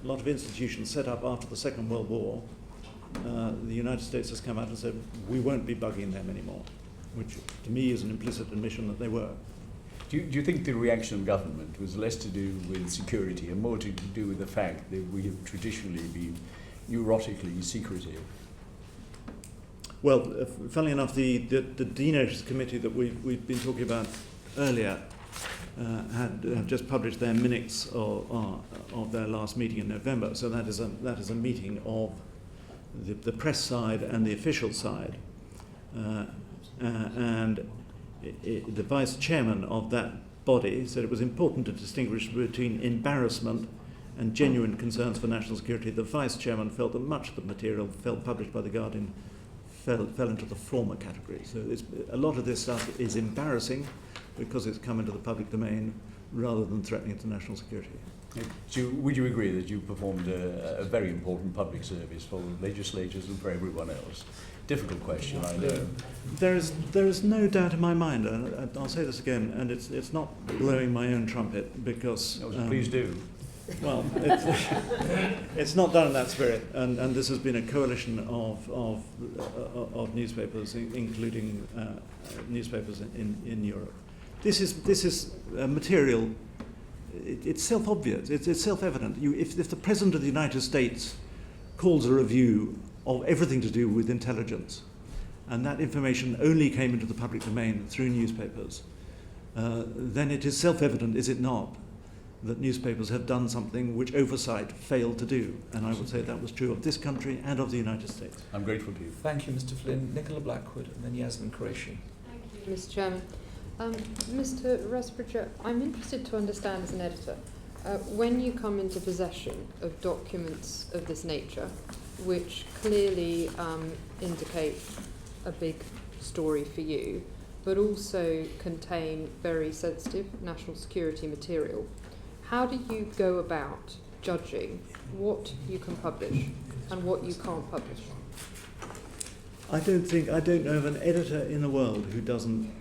A lot of institutions set up after the Second World War. The United States has come out and said, we won't be bugging them anymore, which to me is an implicit admission that they were. Do you think the reaction of government was less to do with security and more to do with the fact that we have traditionally been neurotically secretive? Well, funnily enough, the D-Notice committee that we've been talking about earlier have just published their minutes of their last meeting in November. So that is a meeting of the press side and the official side, and the vice chairman of that body said it was important to distinguish between embarrassment and genuine concerns for national security. The vice chairman felt that much of the material published by The Guardian fell into the former category. So a lot of this stuff is embarrassing because it's come into the public domain rather than threatening to national security. Would you agree that you performed a very important public service for legislators and for everyone else? Difficult question, I know. There is no doubt in my mind, and I'll say this again, and it's not blowing my own trumpet because... please do. Well, it's not done in that spirit, and this has been a coalition of newspapers, including newspapers in Europe. This is material. It's self-obvious. It's self-evident. If the President of the United States calls a review of everything to do with intelligence, and that information only came into the public domain through newspapers, then it is self-evident, is it not, that newspapers have done something which oversight failed to do. And I would say that was true of this country and of the United States. I'm grateful to you. Thank you, Mr. Flynn. Nicola Blackwood and then Yasmin Qureshi. Thank you, Mr. Chairman. Mr. Rusbridger, I'm interested to understand as an editor, when you come into possession of documents of this nature, which clearly indicate a big story for you, but also contain very sensitive national security material, how do you go about judging what you can publish and what you can't publish? I don't know of an editor in the world who doesn't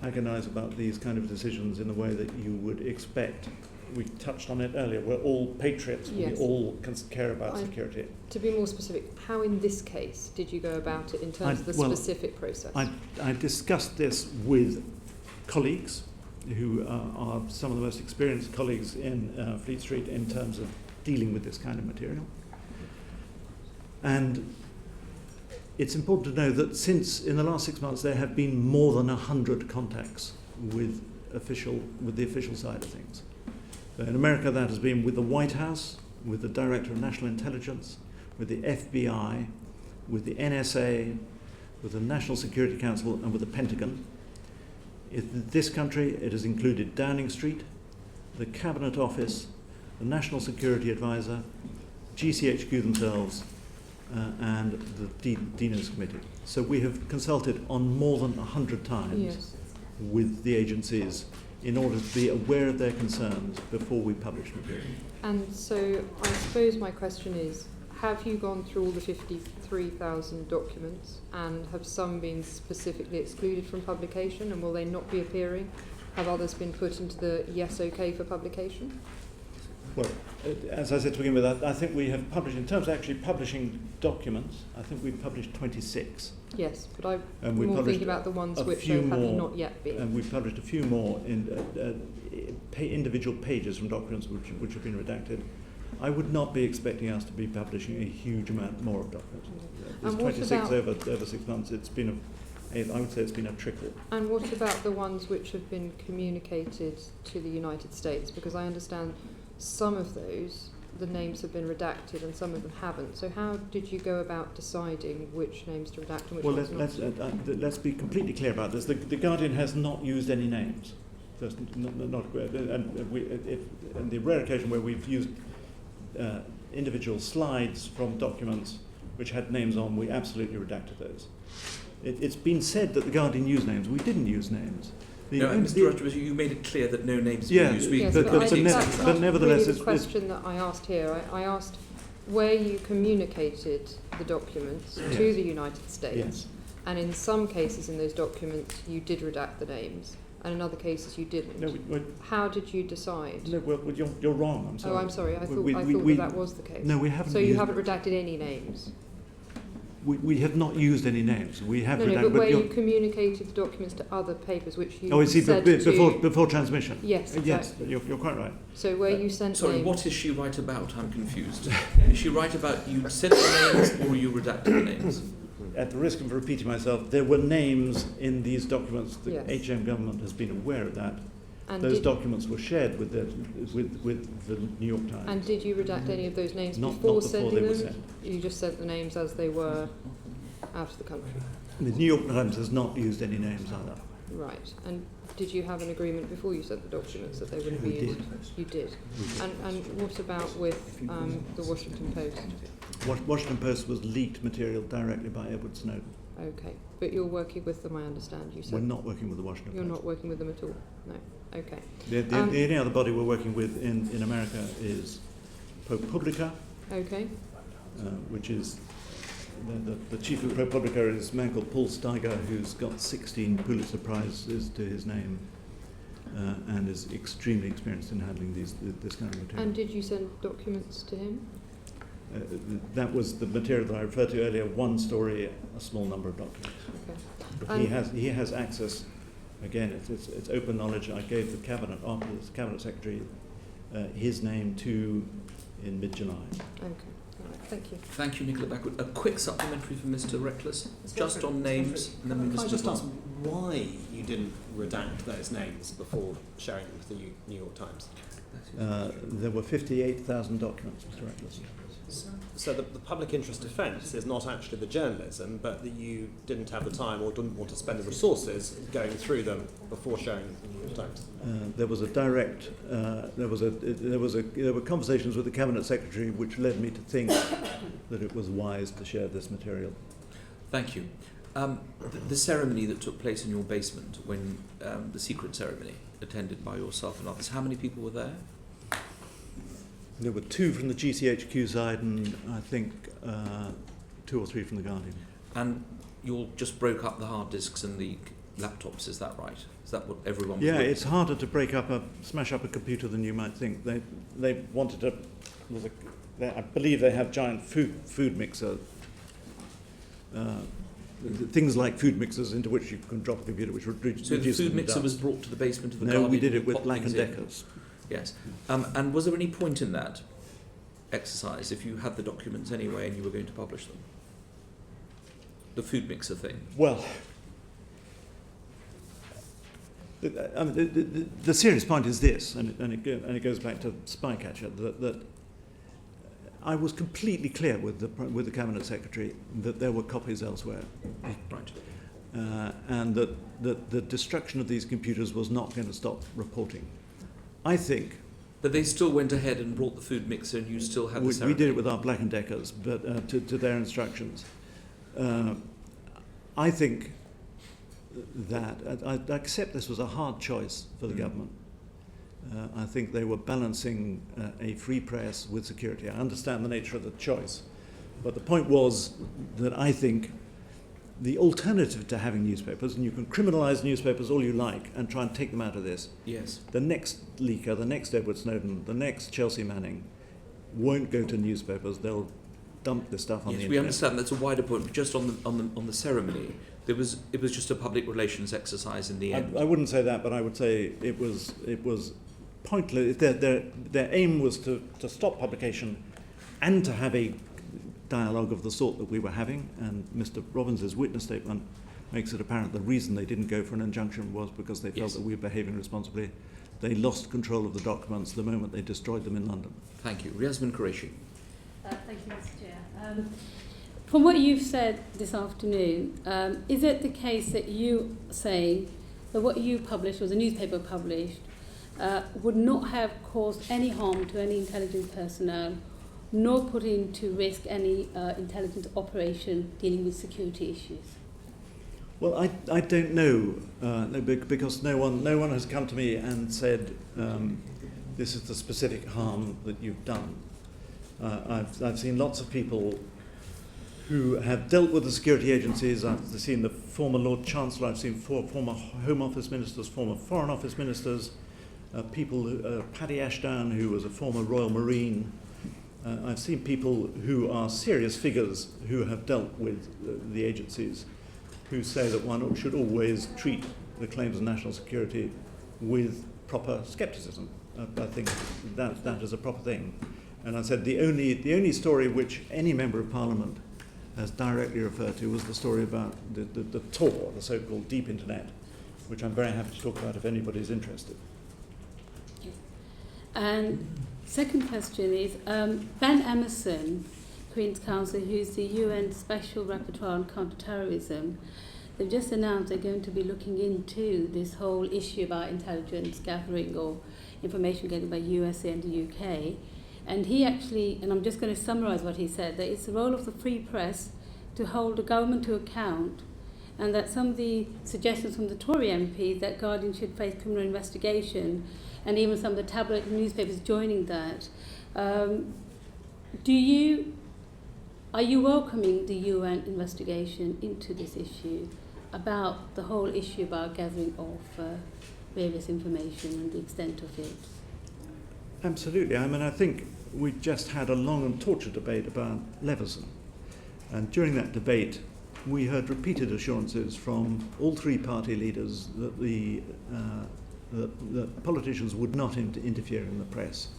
agonise about these kind of decisions in the way that you would expect. We touched on it earlier. We're all patriots. Yes. We all care about security. To be more specific, how in this case did you go about it in terms of the specific process? I discussed this with colleagues who are some of the most experienced colleagues in Fleet Street in terms of dealing with this kind of material. And it's important to know that since in the last 6 months there have been more than 100 contacts with the official side of things. So in America that has been with the White House, with the Director of National Intelligence, with the FBI, with the NSA, with the National Security Council and with the Pentagon. In this country it has included Downing Street, the Cabinet Office, the National Security Advisor, GCHQ themselves, and the D-Notice Committee. So we have consulted on more than 100 times with the agencies in order to be aware of their concerns before we publish material. And so I suppose my question is, have you gone through all the 53,000 documents and have some been specifically excluded from publication and will they not be appearing? Have others been put into the yes, okay for publication? Well, as I said to begin with, I think we have published, in terms of actually publishing documents, I think we've published 26. Yes, but I'm more thinking about the ones which have not yet been. And we've published a few more in individual pages from documents which have been redacted. I would not be expecting us to be publishing a huge amount more of documents. There's 26 over 6 months. It's been I would say it's been a trickle. And what about the ones which have been communicated to the United States? Because I understand some of those, the names have been redacted and some of them haven't. So how did you go about deciding which names to redact and which ones not? Let's be completely clear about this. The Guardian has not used any names. That's not and the rare occasion where we've used individual slides from documents which had names on, we absolutely redacted those. It's been said that the Guardian used names. We didn't use names. Mr. Rusbridger, you made it clear that no names have been used. Yes, but nevertheless, really the question that I asked here. I asked where you communicated the documents to the United States, and in some cases in those documents you did redact the names, and in other cases you didn't. No, how did you decide? No, well, you're wrong. I'm sorry. Oh, I'm sorry. I thought that was the case. No, we haven't. So you haven't redacted any names. We have not used any names. We have redacted. But where you communicated the documents to other papers, which you said before transmission. Yes, exactly. Yes, you're quite right. So where you sent Sorry, names. what is she right about? I'm confused. Is she right about you sent the names or you redacted the names? At the risk of repeating myself, there were names in these documents. The Yes. HM government has been aware of that. And those documents were shared with the New York Times. And did you redact any of those names Not before before sending they were them? sent. You just sent the names as they were out of the country. The New York Times has not used any names either. Right. And did you have an agreement before you sent the documents that they wouldn't be used? You did. And what about with the Washington Post? Washington Post was leaked material directly by Edward Snowden. Okay. But you're working with them, I understand. You said We're not working with the Washington you're Post. not working with them at all? No. Okay. The only other body we're working with in America is ProPublica, Okay. which is the chief of ProPublica is a man called Paul Steiger, who's got 16 Pulitzer Prizes to his name and is extremely experienced in handling this kind of material. And did you send documents to him? That was the material that I referred to earlier, one story, a small number of documents. Okay. But he has access. Again, it's open knowledge. I gave the cabinet, after the cabinet secretary, his name in mid-July. Okay. All right. Thank you. Thank you, Nicola Backwood. A quick supplementary from Mr. Reckless, just on names, and then we Can I just ask on. why you didn't redact those names before sharing them with the New York Times? There were 58,000 documents, Mr. Reckless. So the public interest defence is not actually the journalism, but that you didn't have the time or didn't want to spend the resources going through them before sharing them with the New York Times. There was a direct. There were conversations with the cabinet secretary, which led me to think that it was wise to share this material. Thank you. The ceremony that took place in your basement, when the secret ceremony attended by yourself and others, how many people were there? There were 2 from the GCHQ side and I think 2 or 3 from the Guardian. And you all just broke up the hard disks and the laptops, is that right? Is that what everyone was Yeah, doing? it's harder to smash up a computer than you might think. They wanted to. I believe they have giant food mixer. Things like food mixers into which you can drop a computer, which would reduce. So the food mixer was brought to the basement of the No, Guardian. we did it you with popped Black & things in? Deckers. Yes. And was there any point in that exercise if you had the documents anyway and you were going to publish them? The food mixer thing. Well, the serious point is this, and it goes back to Spycatcher, that I was completely clear with the cabinet secretary that there were copies elsewhere, Right. and that the destruction of these computers was not going to stop reporting. I think. But they still went ahead and brought the food mixer and you still had the We ceremony. did it with our Black & Deckers, but to their instructions. I think that I accept this was a hard choice for the government. I think they were balancing a free press with security. I understand the nature of the choice, but the point was that I think the alternative to having newspapers, and you can criminalise newspapers all you like and try and take them out of this. Yes. The next leaker, the next Edward Snowden, the next Chelsea Manning won't go to newspapers. They'll dump this stuff on the internet. Yes, we understand that's a wider point, but just on the ceremony, it was just a public relations exercise in the end. I wouldn't say that, but I would say it was pointless. Their aim was to stop publication and to have a dialogue of the sort that we were having, and Mr. Robbins' witness statement makes it apparent the reason they didn't go for an injunction was because they felt Yes. that we were behaving responsibly. They lost control of the documents the moment they destroyed them in London. Thank you. Riazman Qureshi. Thank you, Mr. Chair. From what you've said this afternoon, is it the case that you say that what you published, or the newspaper published, would not have caused any harm to any intelligence personnel, nor put into risk any intelligence operation dealing with security issues? Well, I don't know, because no one has come to me and said this is the specific harm that you've done. I've seen lots of people who have dealt with the security agencies. I've seen the former Lord Chancellor, I've seen former Home Office ministers, former Foreign Office ministers, Paddy Ashdown, who was a former Royal Marine. I've seen people who are serious figures who have dealt with the agencies, who say that one should always treat the claims of national security with proper scepticism. I think that is a proper thing. And I said the only story which any member of Parliament has directly referred to was the story about the Tor, the so-called deep internet, which I'm very happy to talk about if anybody's interested. And second question is, Ben Emerson, Queen's Counsel, who's the UN Special Rapporteur on Counter-Terrorism, they've just announced they're going to be looking into this whole issue about intelligence gathering or information gathered by USA and the UK. And he actually, and I'm just going to summarise what he said, that it's the role of the free press to hold the government to account, and that some of the suggestions from the Tory MPs that Guardian should face criminal investigation, and even some of the tabloid newspapers joining that. Are you welcoming the UN investigation into this issue about the whole issue about gathering of various information and the extent of it? Absolutely. I mean, I think we just had a long and tortured debate about Leveson. And during that debate, we heard repeated assurances from all three party leaders that that politicians would not interfere in the press.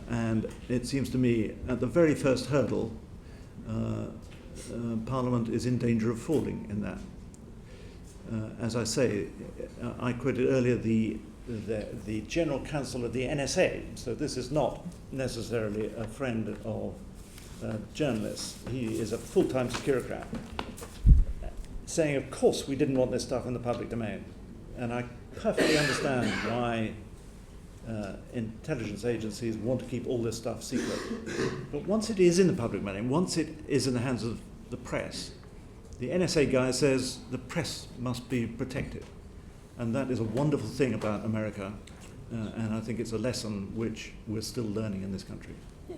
And it seems to me, at the very first hurdle, Parliament is in danger of falling in that. As I say, I quoted earlier the General Counsel of the NSA, so this is not necessarily a friend of journalists. He is a full-time securocrat, saying, of course, we didn't want this stuff in the public domain. And I perfectly understand why intelligence agencies want to keep all this stuff secret. But once it is in the public domain, once it is in the hands of the press, the NSA guy says the press must be protected. And that is a wonderful thing about America, and I think it's a lesson which we're still learning in this country. Yeah.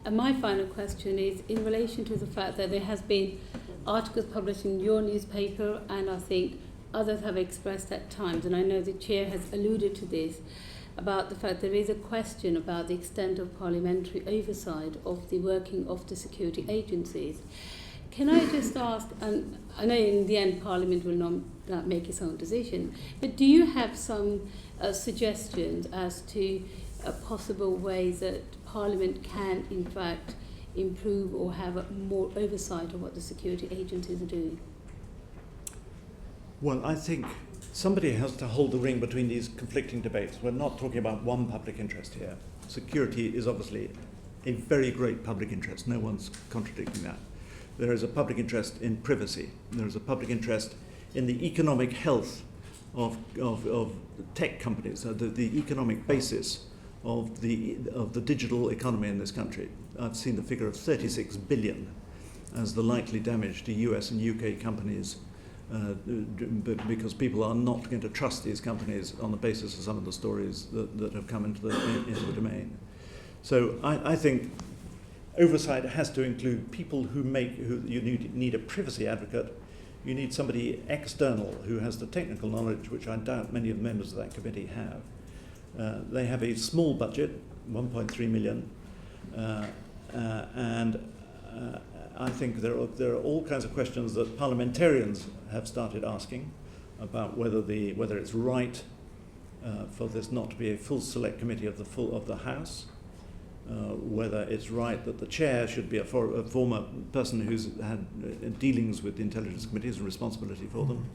And my final question is in relation to the fact that there has been articles published in your newspaper, and I think others have expressed at times, and I know the chair has alluded to this, about the fact there is a question about the extent of parliamentary oversight of the working of the security agencies. Can I just ask, and I know in the end Parliament will not make its own decision, but do you have some suggestions as to possible ways that Parliament can in fact improve or have more oversight of what the security agencies are doing? Well, I think somebody has to hold the ring between these conflicting debates. We're not talking about one public interest here. Security is obviously a very great public interest. No one's contradicting that. There is a public interest in privacy. There is a public interest in the economic health of tech companies, the economic basis of the digital economy in this country. I've seen the figure of 36 billion as the likely damage to US and UK companies because people are not going to trust these companies on the basis of some of the stories that have come into the domain. So I think oversight has to include people who you need a privacy advocate. You need somebody external who has the technical knowledge, which I doubt many of the members of that committee have. They have a small budget, 1.3 million, and I think there are all kinds of questions that parliamentarians have started asking about whether it's right for this not to be a full select committee of the House. whether it's right that the chair should be a former person who's had dealings with the intelligence committees and responsibility for them,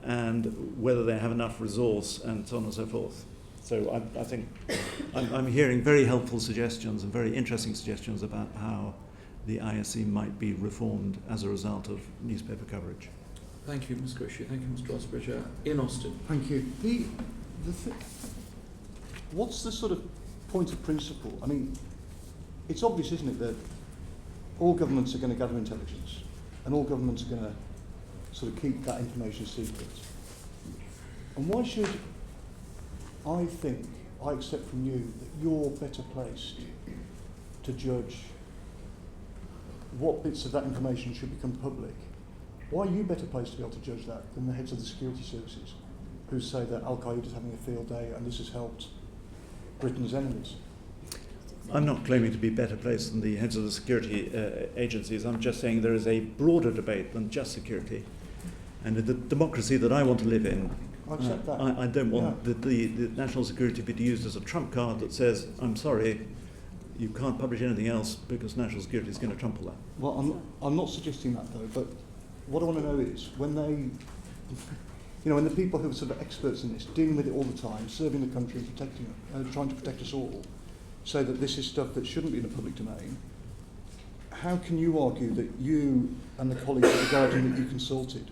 and whether they have enough resource and so on and so forth. So I think I'm hearing very helpful suggestions and very interesting suggestions about how the ISC might be reformed as a result of newspaper coverage. Thank you, Ms. Grishy. Thank you, Mr. Rusbridger. In Austin. Thank you. What's the sort of point of principle? I mean, it's obvious, isn't it, that all governments are going to gather intelligence and all governments are going to sort of keep that information secret. And why should I accept from you that you're better placed to judge what bits of that information should become public? Why are you better placed to be able to judge that than the heads of the security services who say that Al-Qaeda is having a field day and this has helped Britain's enemies? I'm not claiming to be better placed than the heads of the security agencies. I'm just saying there is a broader debate than just security. And in the democracy that I want to live in, I accept that. I don't want the national security to be used as a trump card that says, I'm sorry, you can't publish anything else because national security is going to trump all that. Well, I'm not suggesting that though, but what I want to know is when they, when the people who are sort of experts in this, dealing with it all the time, serving the country, protecting, trying to protect us all, say that this is stuff that shouldn't be in the public domain, how can you argue that you and the colleagues at the Guardian that you consulted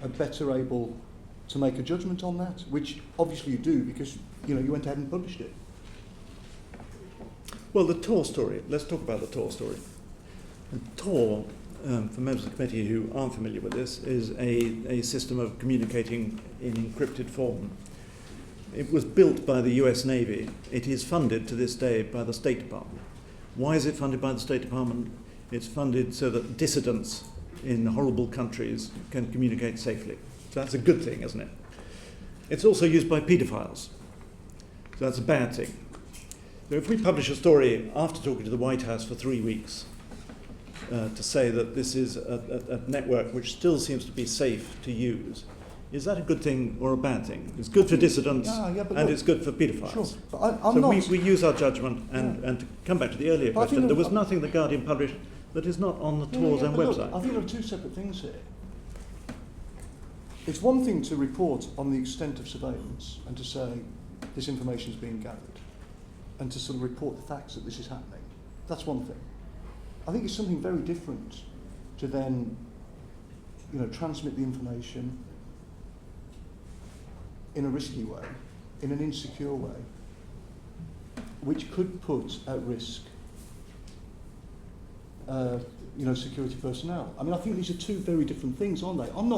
are better able to make a judgment on that, which obviously you do because you went ahead and published it? Well, the Tor story. Let's talk about the Tor story. And Tor, for members of the committee who aren't familiar with this, is a system of communicating in encrypted form. It was built by the US Navy. It is funded to this day by the State Department. Why is it funded by the State Department? It's funded so that dissidents in horrible countries can communicate safely. So that's a good thing, isn't it? It's also used by paedophiles. So that's a bad thing. So if we publish a story after talking to the White House for 3 weeks to say that this is a network which still seems to be safe to use, is that a good thing or a bad thing? It's good for dissidents and it's good for paedophiles. Sure, but we use our judgment and to come back to the earlier question, there was nothing the Guardian published that is not on the Tor's own website. Look, I think there are two separate things here. It's one thing to report on the extent of surveillance and to say this information is being gathered and to sort of report the facts that this is happening. That's one thing. I think it's something very different to then, transmit the information in a risky way, in an insecure way, which could put at risk, security personnel. I mean, I think these are two very different things, aren't they? I'm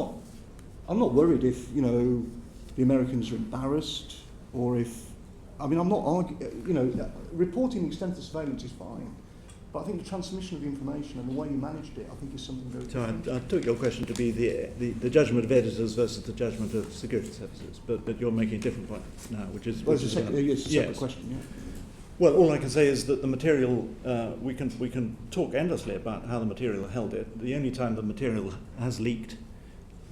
not worried if, the Americans are embarrassed or if, I'm not arguing, reporting the extent of surveillance is fine. But I think the transmission of the information and the way you managed it, I think is something very different. So I took your question to be the judgment of editors versus the judgment of security services, but you're making a different point now, which is... Well, it's a separate question, yeah. Well, all I can say is that the material, we can talk endlessly about how the material held it. The only time the material has leaked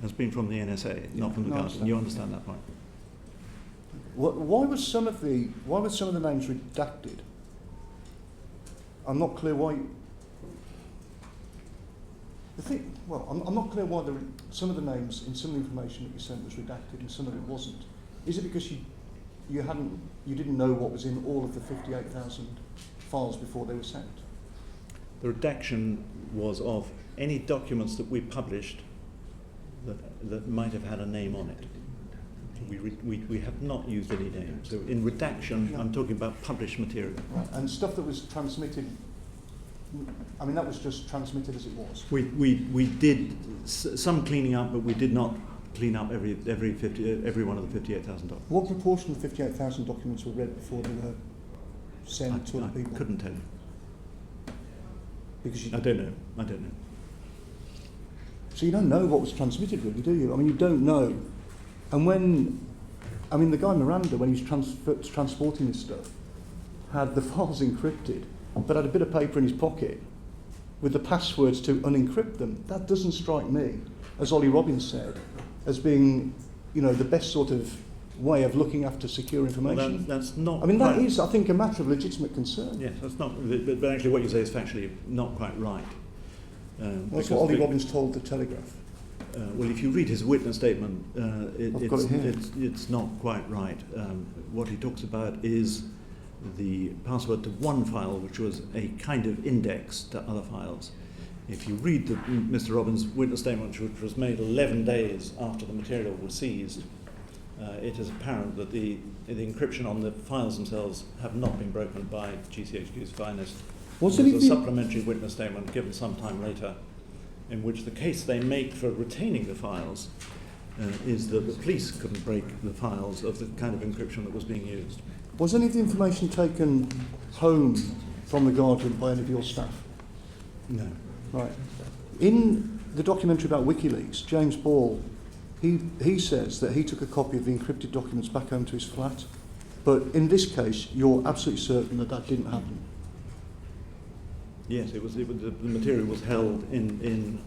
has been from the NSA, not from the Guardian. You understand that point? Why were some of the names redacted? I'm not clear why. I'm not clear why some of the names in some of the information that you sent was redacted and some of it wasn't. Is it because you didn't know what was in all of the 58,000 files before they were sent? The redaction was of any documents that we published that might have had a name on it. We have not used any names. So in redaction, I'm talking about published material. Right. And stuff that was transmitted, that was just transmitted as it was. We did some cleaning up, but we did not clean up every one of the 58,000 documents. What proportion of 58,000 documents were read before they were sent to other people? I couldn't tell you. Because I don't know. So you don't know what was transmitted, really, do you? You don't know. And the guy Miranda, when he was transporting this stuff, had the files encrypted, but had a bit of paper in his pocket with the passwords to unencrypt them. That doesn't strike me, as Ollie Robbins said, as being, the best sort of way of looking after secure information? Well, that's not. I mean, that quite- is, I think, a matter of legitimate concern. Yes, that's not. But actually, what you say is factually not quite right. That's what Ollie Robbins told the Telegraph. Well, if you read his witness statement, I've got it here. it's not quite right. What he talks about is the password to one file, which was a kind of index to other files. If you read Mr. Robbins' witness statement, which was made 11 days after the material was seized, it is apparent that the encryption on the files themselves have not been broken by GCHQ's finest. There's a supplementary witness statement given some time later, in which the case they make for retaining the files is that the police couldn't break the files of the kind of encryption that was being used. Was any of the information taken home from the Guardian by any of your staff? No. Right. In the documentary about WikiLeaks, James Ball, he says that he took a copy of the encrypted documents back home to his flat. But in this case, you're absolutely certain that that didn't happen. Yes, it was the material was held in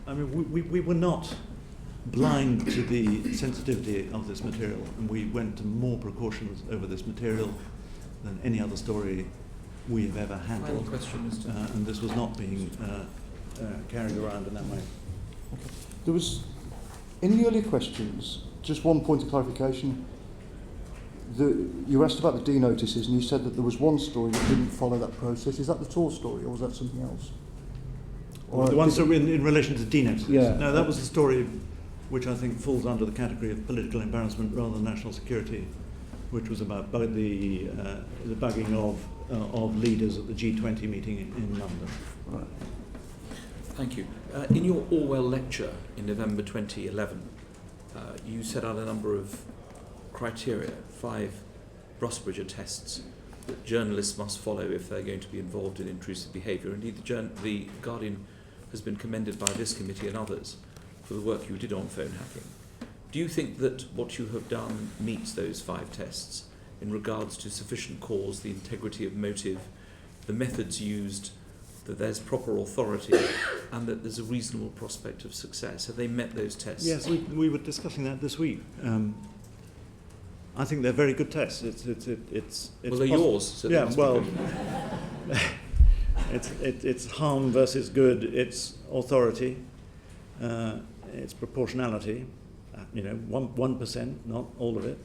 I mean, we were not blind to the sensitivity of this material, and we went to more precautions over this material than any other story we have ever handled. Final question, Mr. And this was not being carried around in that way. Okay. There was, in the earlier questions, just one point of clarification. You asked about the D notices, and you said that there was one story that didn't follow that process. Is that the Tor story, or was that something else? Or the one story in relation to D notices? Yeah. No, that was the story which I think falls under the category of political embarrassment rather than national security, which was about the bugging of leaders at the G20 meeting in London. Right. Thank you. In your Orwell lecture in November 2011, you set out a number of criteria, 5 Rusbridger tests that journalists must follow if they're going to be involved in intrusive behaviour. Indeed, the Guardian has been commended by this committee and others for the work you did on phone hacking. Do you think that what you have done meets those 5 tests in regards to sufficient cause, the integrity of motive, the methods used, that there's proper authority, and that there's a reasonable prospect of success? Have they met those tests? Yes, we were discussing that this week. I think they're very good tests. It's well, they're yours. So yeah, well, it's harm versus good. It's authority. It's proportionality. 1%, not all of it.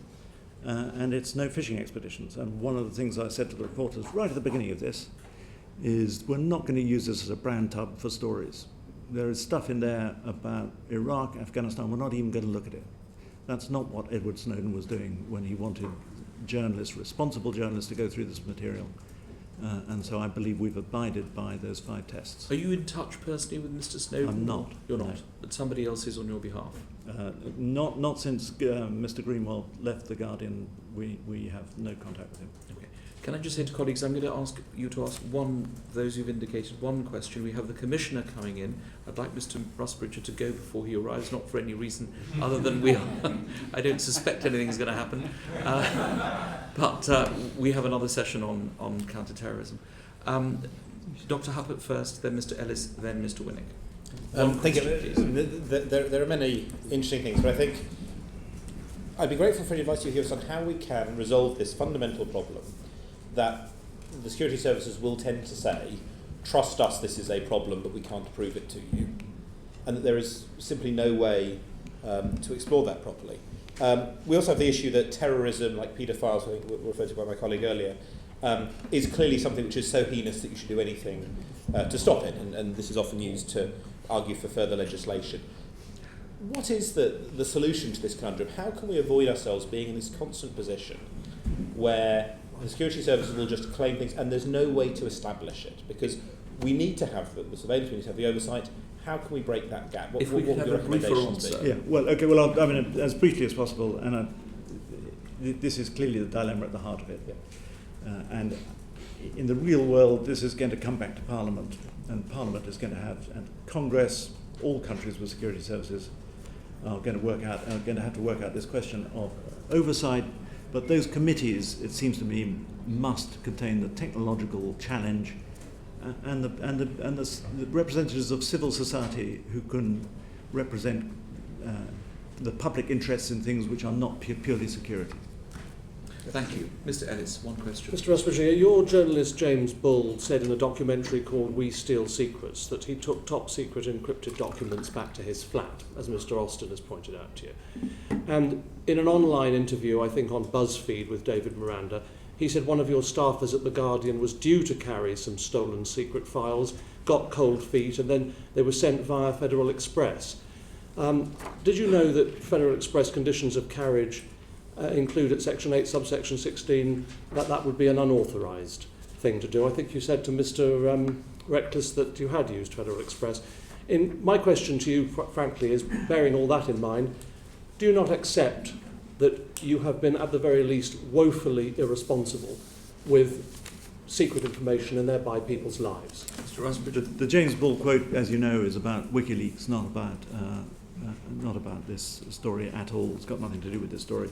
And it's no fishing expeditions. And one of the things I said to the reporters right at the beginning of this is we're not going to use this as a brand tub for stories. There is stuff in there about Iraq, Afghanistan. We're not even going to look at it. That's not what Edward Snowden was doing when he wanted journalists, responsible journalists, to go through this material. And so I believe we've abided by those 5 tests. Are you in touch personally with Mr. Snowden? I'm not. You're no. not? But somebody else is on your behalf? Not since Mr. Greenwald left The Guardian. We have no contact with him. Okay. Can I just say to colleagues, I'm going to ask you to ask those who've indicated one question. We have the Commissioner coming in. I'd like Mr. Rusbridger to go before he arrives, not for any reason other than I don't suspect anything's going to happen. But we have another session on counter-terrorism. Dr. Huppert first, then Mr. Ellis, then Mr. Winnick. Thank you. There are many interesting things, but I think I'd be grateful for any advice you give us on how we can resolve this fundamental problem that the security services will tend to say, trust us, this is a problem, but we can't prove it to you. And that there is simply no way to explore that properly. We also have the issue that terrorism, like paedophiles, I think were referred to by my colleague earlier, is clearly something which is so heinous that you should do anything to stop it, and this is often used to argue for further legislation. What is the solution to this conundrum? How can we avoid ourselves being in this constant position where the security services will just claim things and there's no way to establish it? Because we need to have the surveillance, we need to have the oversight. How can we break that gap? What would your recommendations be? Yeah, well, okay, well, I mean, as briefly as possible, and this is clearly the dilemma at the heart of it. Yeah. And in the real world, this is going to come back to Parliament, and Parliament is going to have, and Congress, all countries with security services are going to have to work out this question of oversight. But those committees, it seems to me, must contain the technological challenge and the representatives of civil society who can represent the public interests in things which are not purely security. Thank you. Mr. Ellis, one question. Mr. Rusbridger, your journalist James Bull said in a documentary called We Steal Secrets that he took top secret encrypted documents back to his flat, as Mr. Austin has pointed out to you. And in an online interview, I think on BuzzFeed with David Miranda, he said one of your staffers at The Guardian was due to carry some stolen secret files, got cold feet, and then they were sent via Federal Express. Did you know that Federal Express conditions of carriage include at Section 8, subsection 16, that would be an unauthorised thing to do? I think you said to Mr. Reckless that you had used Federal Express. My question to you, frankly, is, bearing all that in mind, do you not accept that you have been, at the very least, woefully irresponsible with secret information and thereby people's lives? Mr. Rusbridger. The James Bull quote, as you know, is about WikiLeaks, not about this story at all. It's got nothing to do with this story.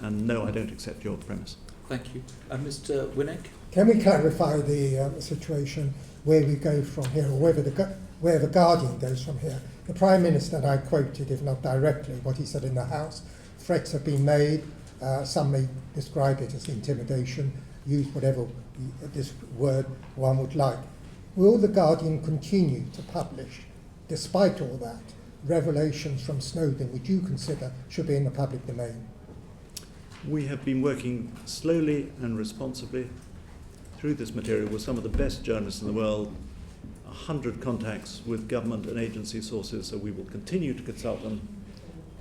And no, I don't accept your premise. Thank you. Mr. Winnick? Can we clarify the situation where we go from here, or where the Guardian goes from here? The Prime Minister, and I quoted, if not directly, what he said in the House: threats have been made. Some may describe it as intimidation. Use whatever this word one would like. Will the Guardian continue to publish, despite all that, revelations from Snowden which you consider should be in the public domain? We have been working slowly and responsibly through this material with some of the best journalists in the world, 100 contacts with government and agency sources, so we will continue to consult them.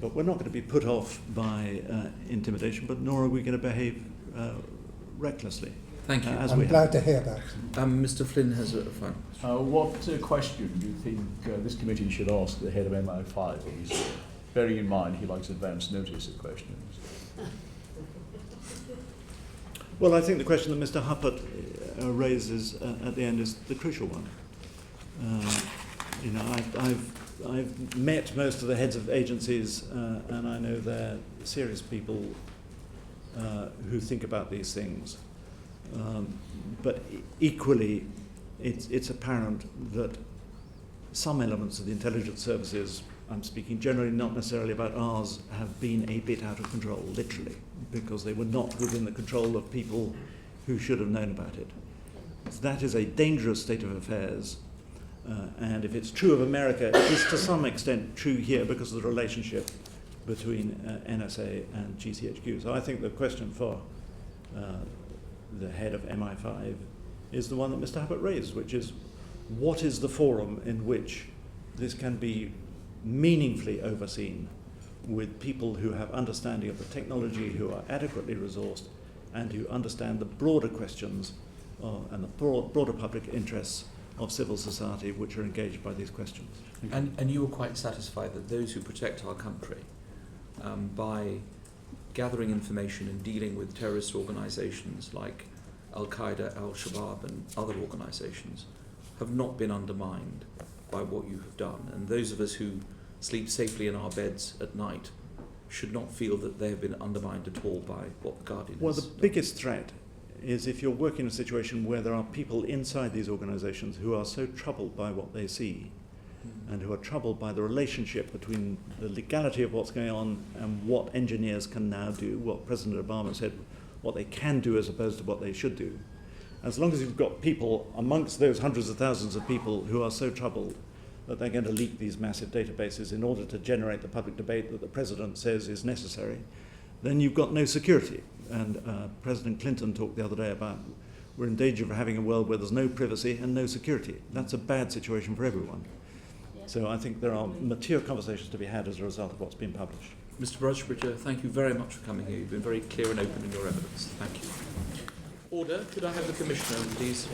But we're not going to be put off by intimidation, but nor are we going to behave recklessly. Thank you. I'm glad to hear that. Mr. Flynn has a final question. What question do you think this committee should ask the head of MI5? Bearing in mind he likes advance notice of questions. Well, I think the question that Mr. Huppert raises at the end is the crucial one. I've met most of the heads of agencies, and I know they're serious people who think about these things. But equally, it's apparent that some elements of the intelligence services, I'm speaking generally, not necessarily about ours, have been a bit out of control, literally, because they were not within the control of people who should have known about it. So that is a dangerous state of affairs, and if it's true of America, it is to some extent true here because of the relationship between NSA and GCHQ. So I think the question for the head of MI5 is the one that Mr. Huppert raised, which is, what is the forum in which this can be meaningfully overseen with people who have understanding of the technology, who are adequately resourced, and who understand the broader questions and the broader public interests of civil society which are engaged by these questions. And you were quite satisfied that those who protect our country by gathering information and dealing with terrorist organisations like Al-Qaeda, Al-Shabaab and other organisations have not been undermined by what you have done, and those of us who sleep safely in our beds at night should not feel that they have been undermined at all by what the Guardian Well, has the done. biggest threat is if you're working in a situation where there are people inside these organisations who are so troubled by what they see and who are troubled by the relationship between the legality of what's going on and what engineers can now do, what President Obama said, what they can do as opposed to what they should do. As long as you've got people amongst those hundreds of thousands of people who are so troubled that they're going to leak these massive databases in order to generate the public debate that the President says is necessary, then you've got no security. And President Clinton talked the other day about we're in danger of having a world where there's no privacy and no security. That's a bad situation for everyone. Yeah. So I think there are mature conversations to be had as a result of what's been published. Mr. Rusbridger, thank you very much for coming here. You've been very clear and open in your evidence. Thank you. Order. Could I have the Commissioner, please?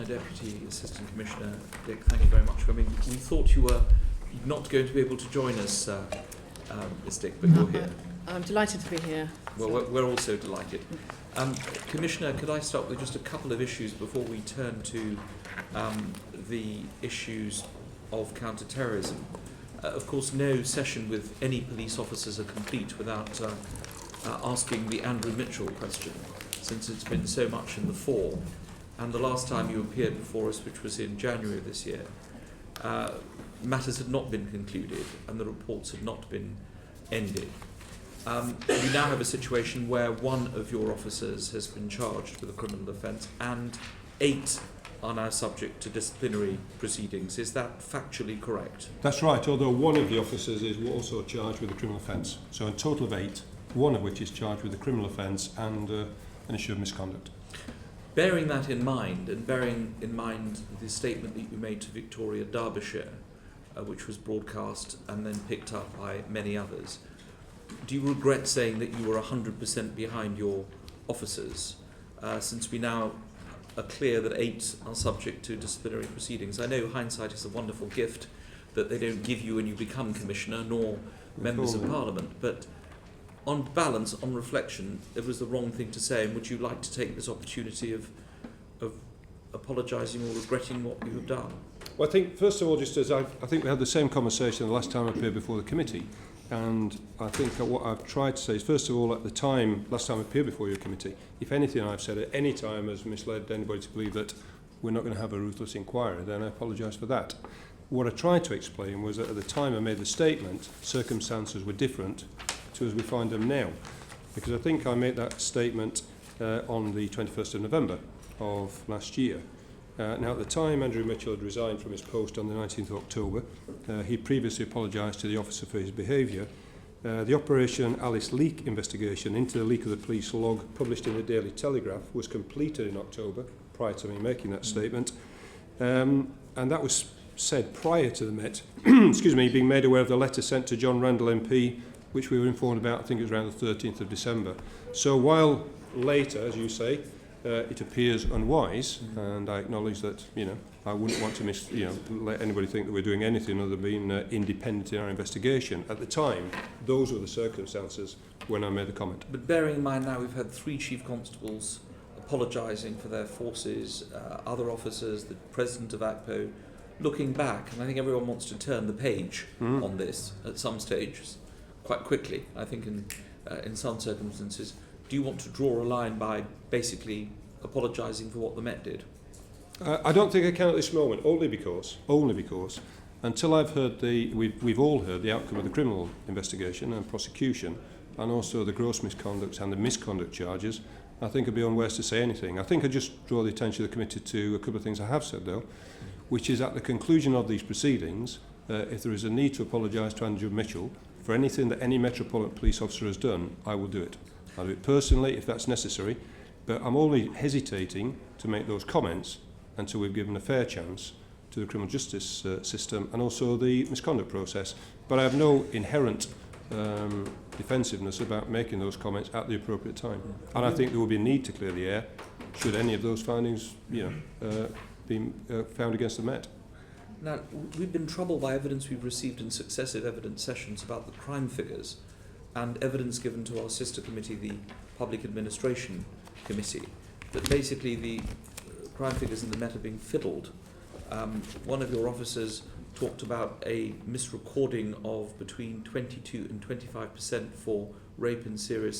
Commissioner, Deputy Assistant Commissioner Dick, thank you very much for coming. We thought you were not going to be able to join us, Ms. Dick, but you're here. I'm delighted to be here. Well, we're also delighted. Commissioner, could I start with just a couple of issues before we turn to the issues of counter-terrorism? Of course, no session with any police officers are complete without asking the Andrew Mitchell question, since it's been so much in the fore. And the last time you appeared before us, which was in January of this year, matters had not been concluded and the reports had not been ended. We now have a situation where one of your officers has been charged with a criminal offence and 8 are now subject to disciplinary proceedings. Is that factually correct? That's right, although one of the officers is also charged with a criminal offence. So a total of 8, one of which is charged with a criminal offence and an issue of misconduct. Bearing that in mind, and bearing in mind the statement that you made to Victoria, Derbyshire, which was broadcast and then picked up by many others, do you regret saying that you were 100% behind your officers, since we now are clear that 8 are subject to disciplinary proceedings? I know hindsight is a wonderful gift that they don't give you when you become Commissioner, nor members of Parliament, but on balance, on reflection, it was the wrong thing to say, and would you like to take this opportunity of apologising or regretting what you have done? Well, I think, first of all, just as I think we had the same conversation the last time I appeared before the committee, and I think that what I've tried to say is, first of all, at the time, last time I appeared before your committee, if anything I've said at any time has misled anybody to believe that we're not going to have a ruthless inquiry, then I apologise for that. What I tried to explain was that at the time I made the statement, circumstances were different to as we find them now. Because I think I made that statement on the 21st of November of last year. Now, at the time, Andrew Mitchell had resigned from his post on the 19th of October. He previously apologised to the officer for his behaviour. The Operation Alice Leak investigation into the leak of the police log published in the Daily Telegraph was completed in October, prior to me making that statement. And that was said prior to the Met, excuse me, being made aware of the letter sent to John Randall MP, which we were informed about, I think it was around the 13th of December. So while later, as you say, it appears unwise, and I acknowledge that, I wouldn't want to let anybody think that we're doing anything other than being independent in our investigation. At the time, those were the circumstances when I made the comment. But bearing in mind now we've had 3 chief constables apologising for their forces, other officers, the president of ACPO, looking back, and I think everyone wants to turn the page on this at some stage, quite quickly, I think in some circumstances. Do you want to draw a line by basically apologising for what the Met did? I don't think I can at this moment, only because until I've heard we've all heard the outcome of the criminal investigation and prosecution, and also the gross misconduct and the misconduct charges, I think I'd be unwise to say anything. I think I just draw the attention of the committee to a couple of things I have said, though, which is at the conclusion of these proceedings, if there is a need to apologise to Andrew Mitchell for anything that any Metropolitan Police officer has done, I will do it. I'll do it personally if that's necessary, but I'm only hesitating to make those comments until we've given a fair chance to the criminal justice system and also the misconduct process. But I have no inherent defensiveness about making those comments at the appropriate time. And I think there will be a need to clear the air should any of those findings be found against the Met. Now, we've been troubled by evidence we've received in successive evidence sessions about the crime figures and evidence given to our sister committee, the Public Administration Committee, that basically the crime figures in the Met are being fiddled. One of your officers talked about a misrecording of between 22 and 25% for rape and serious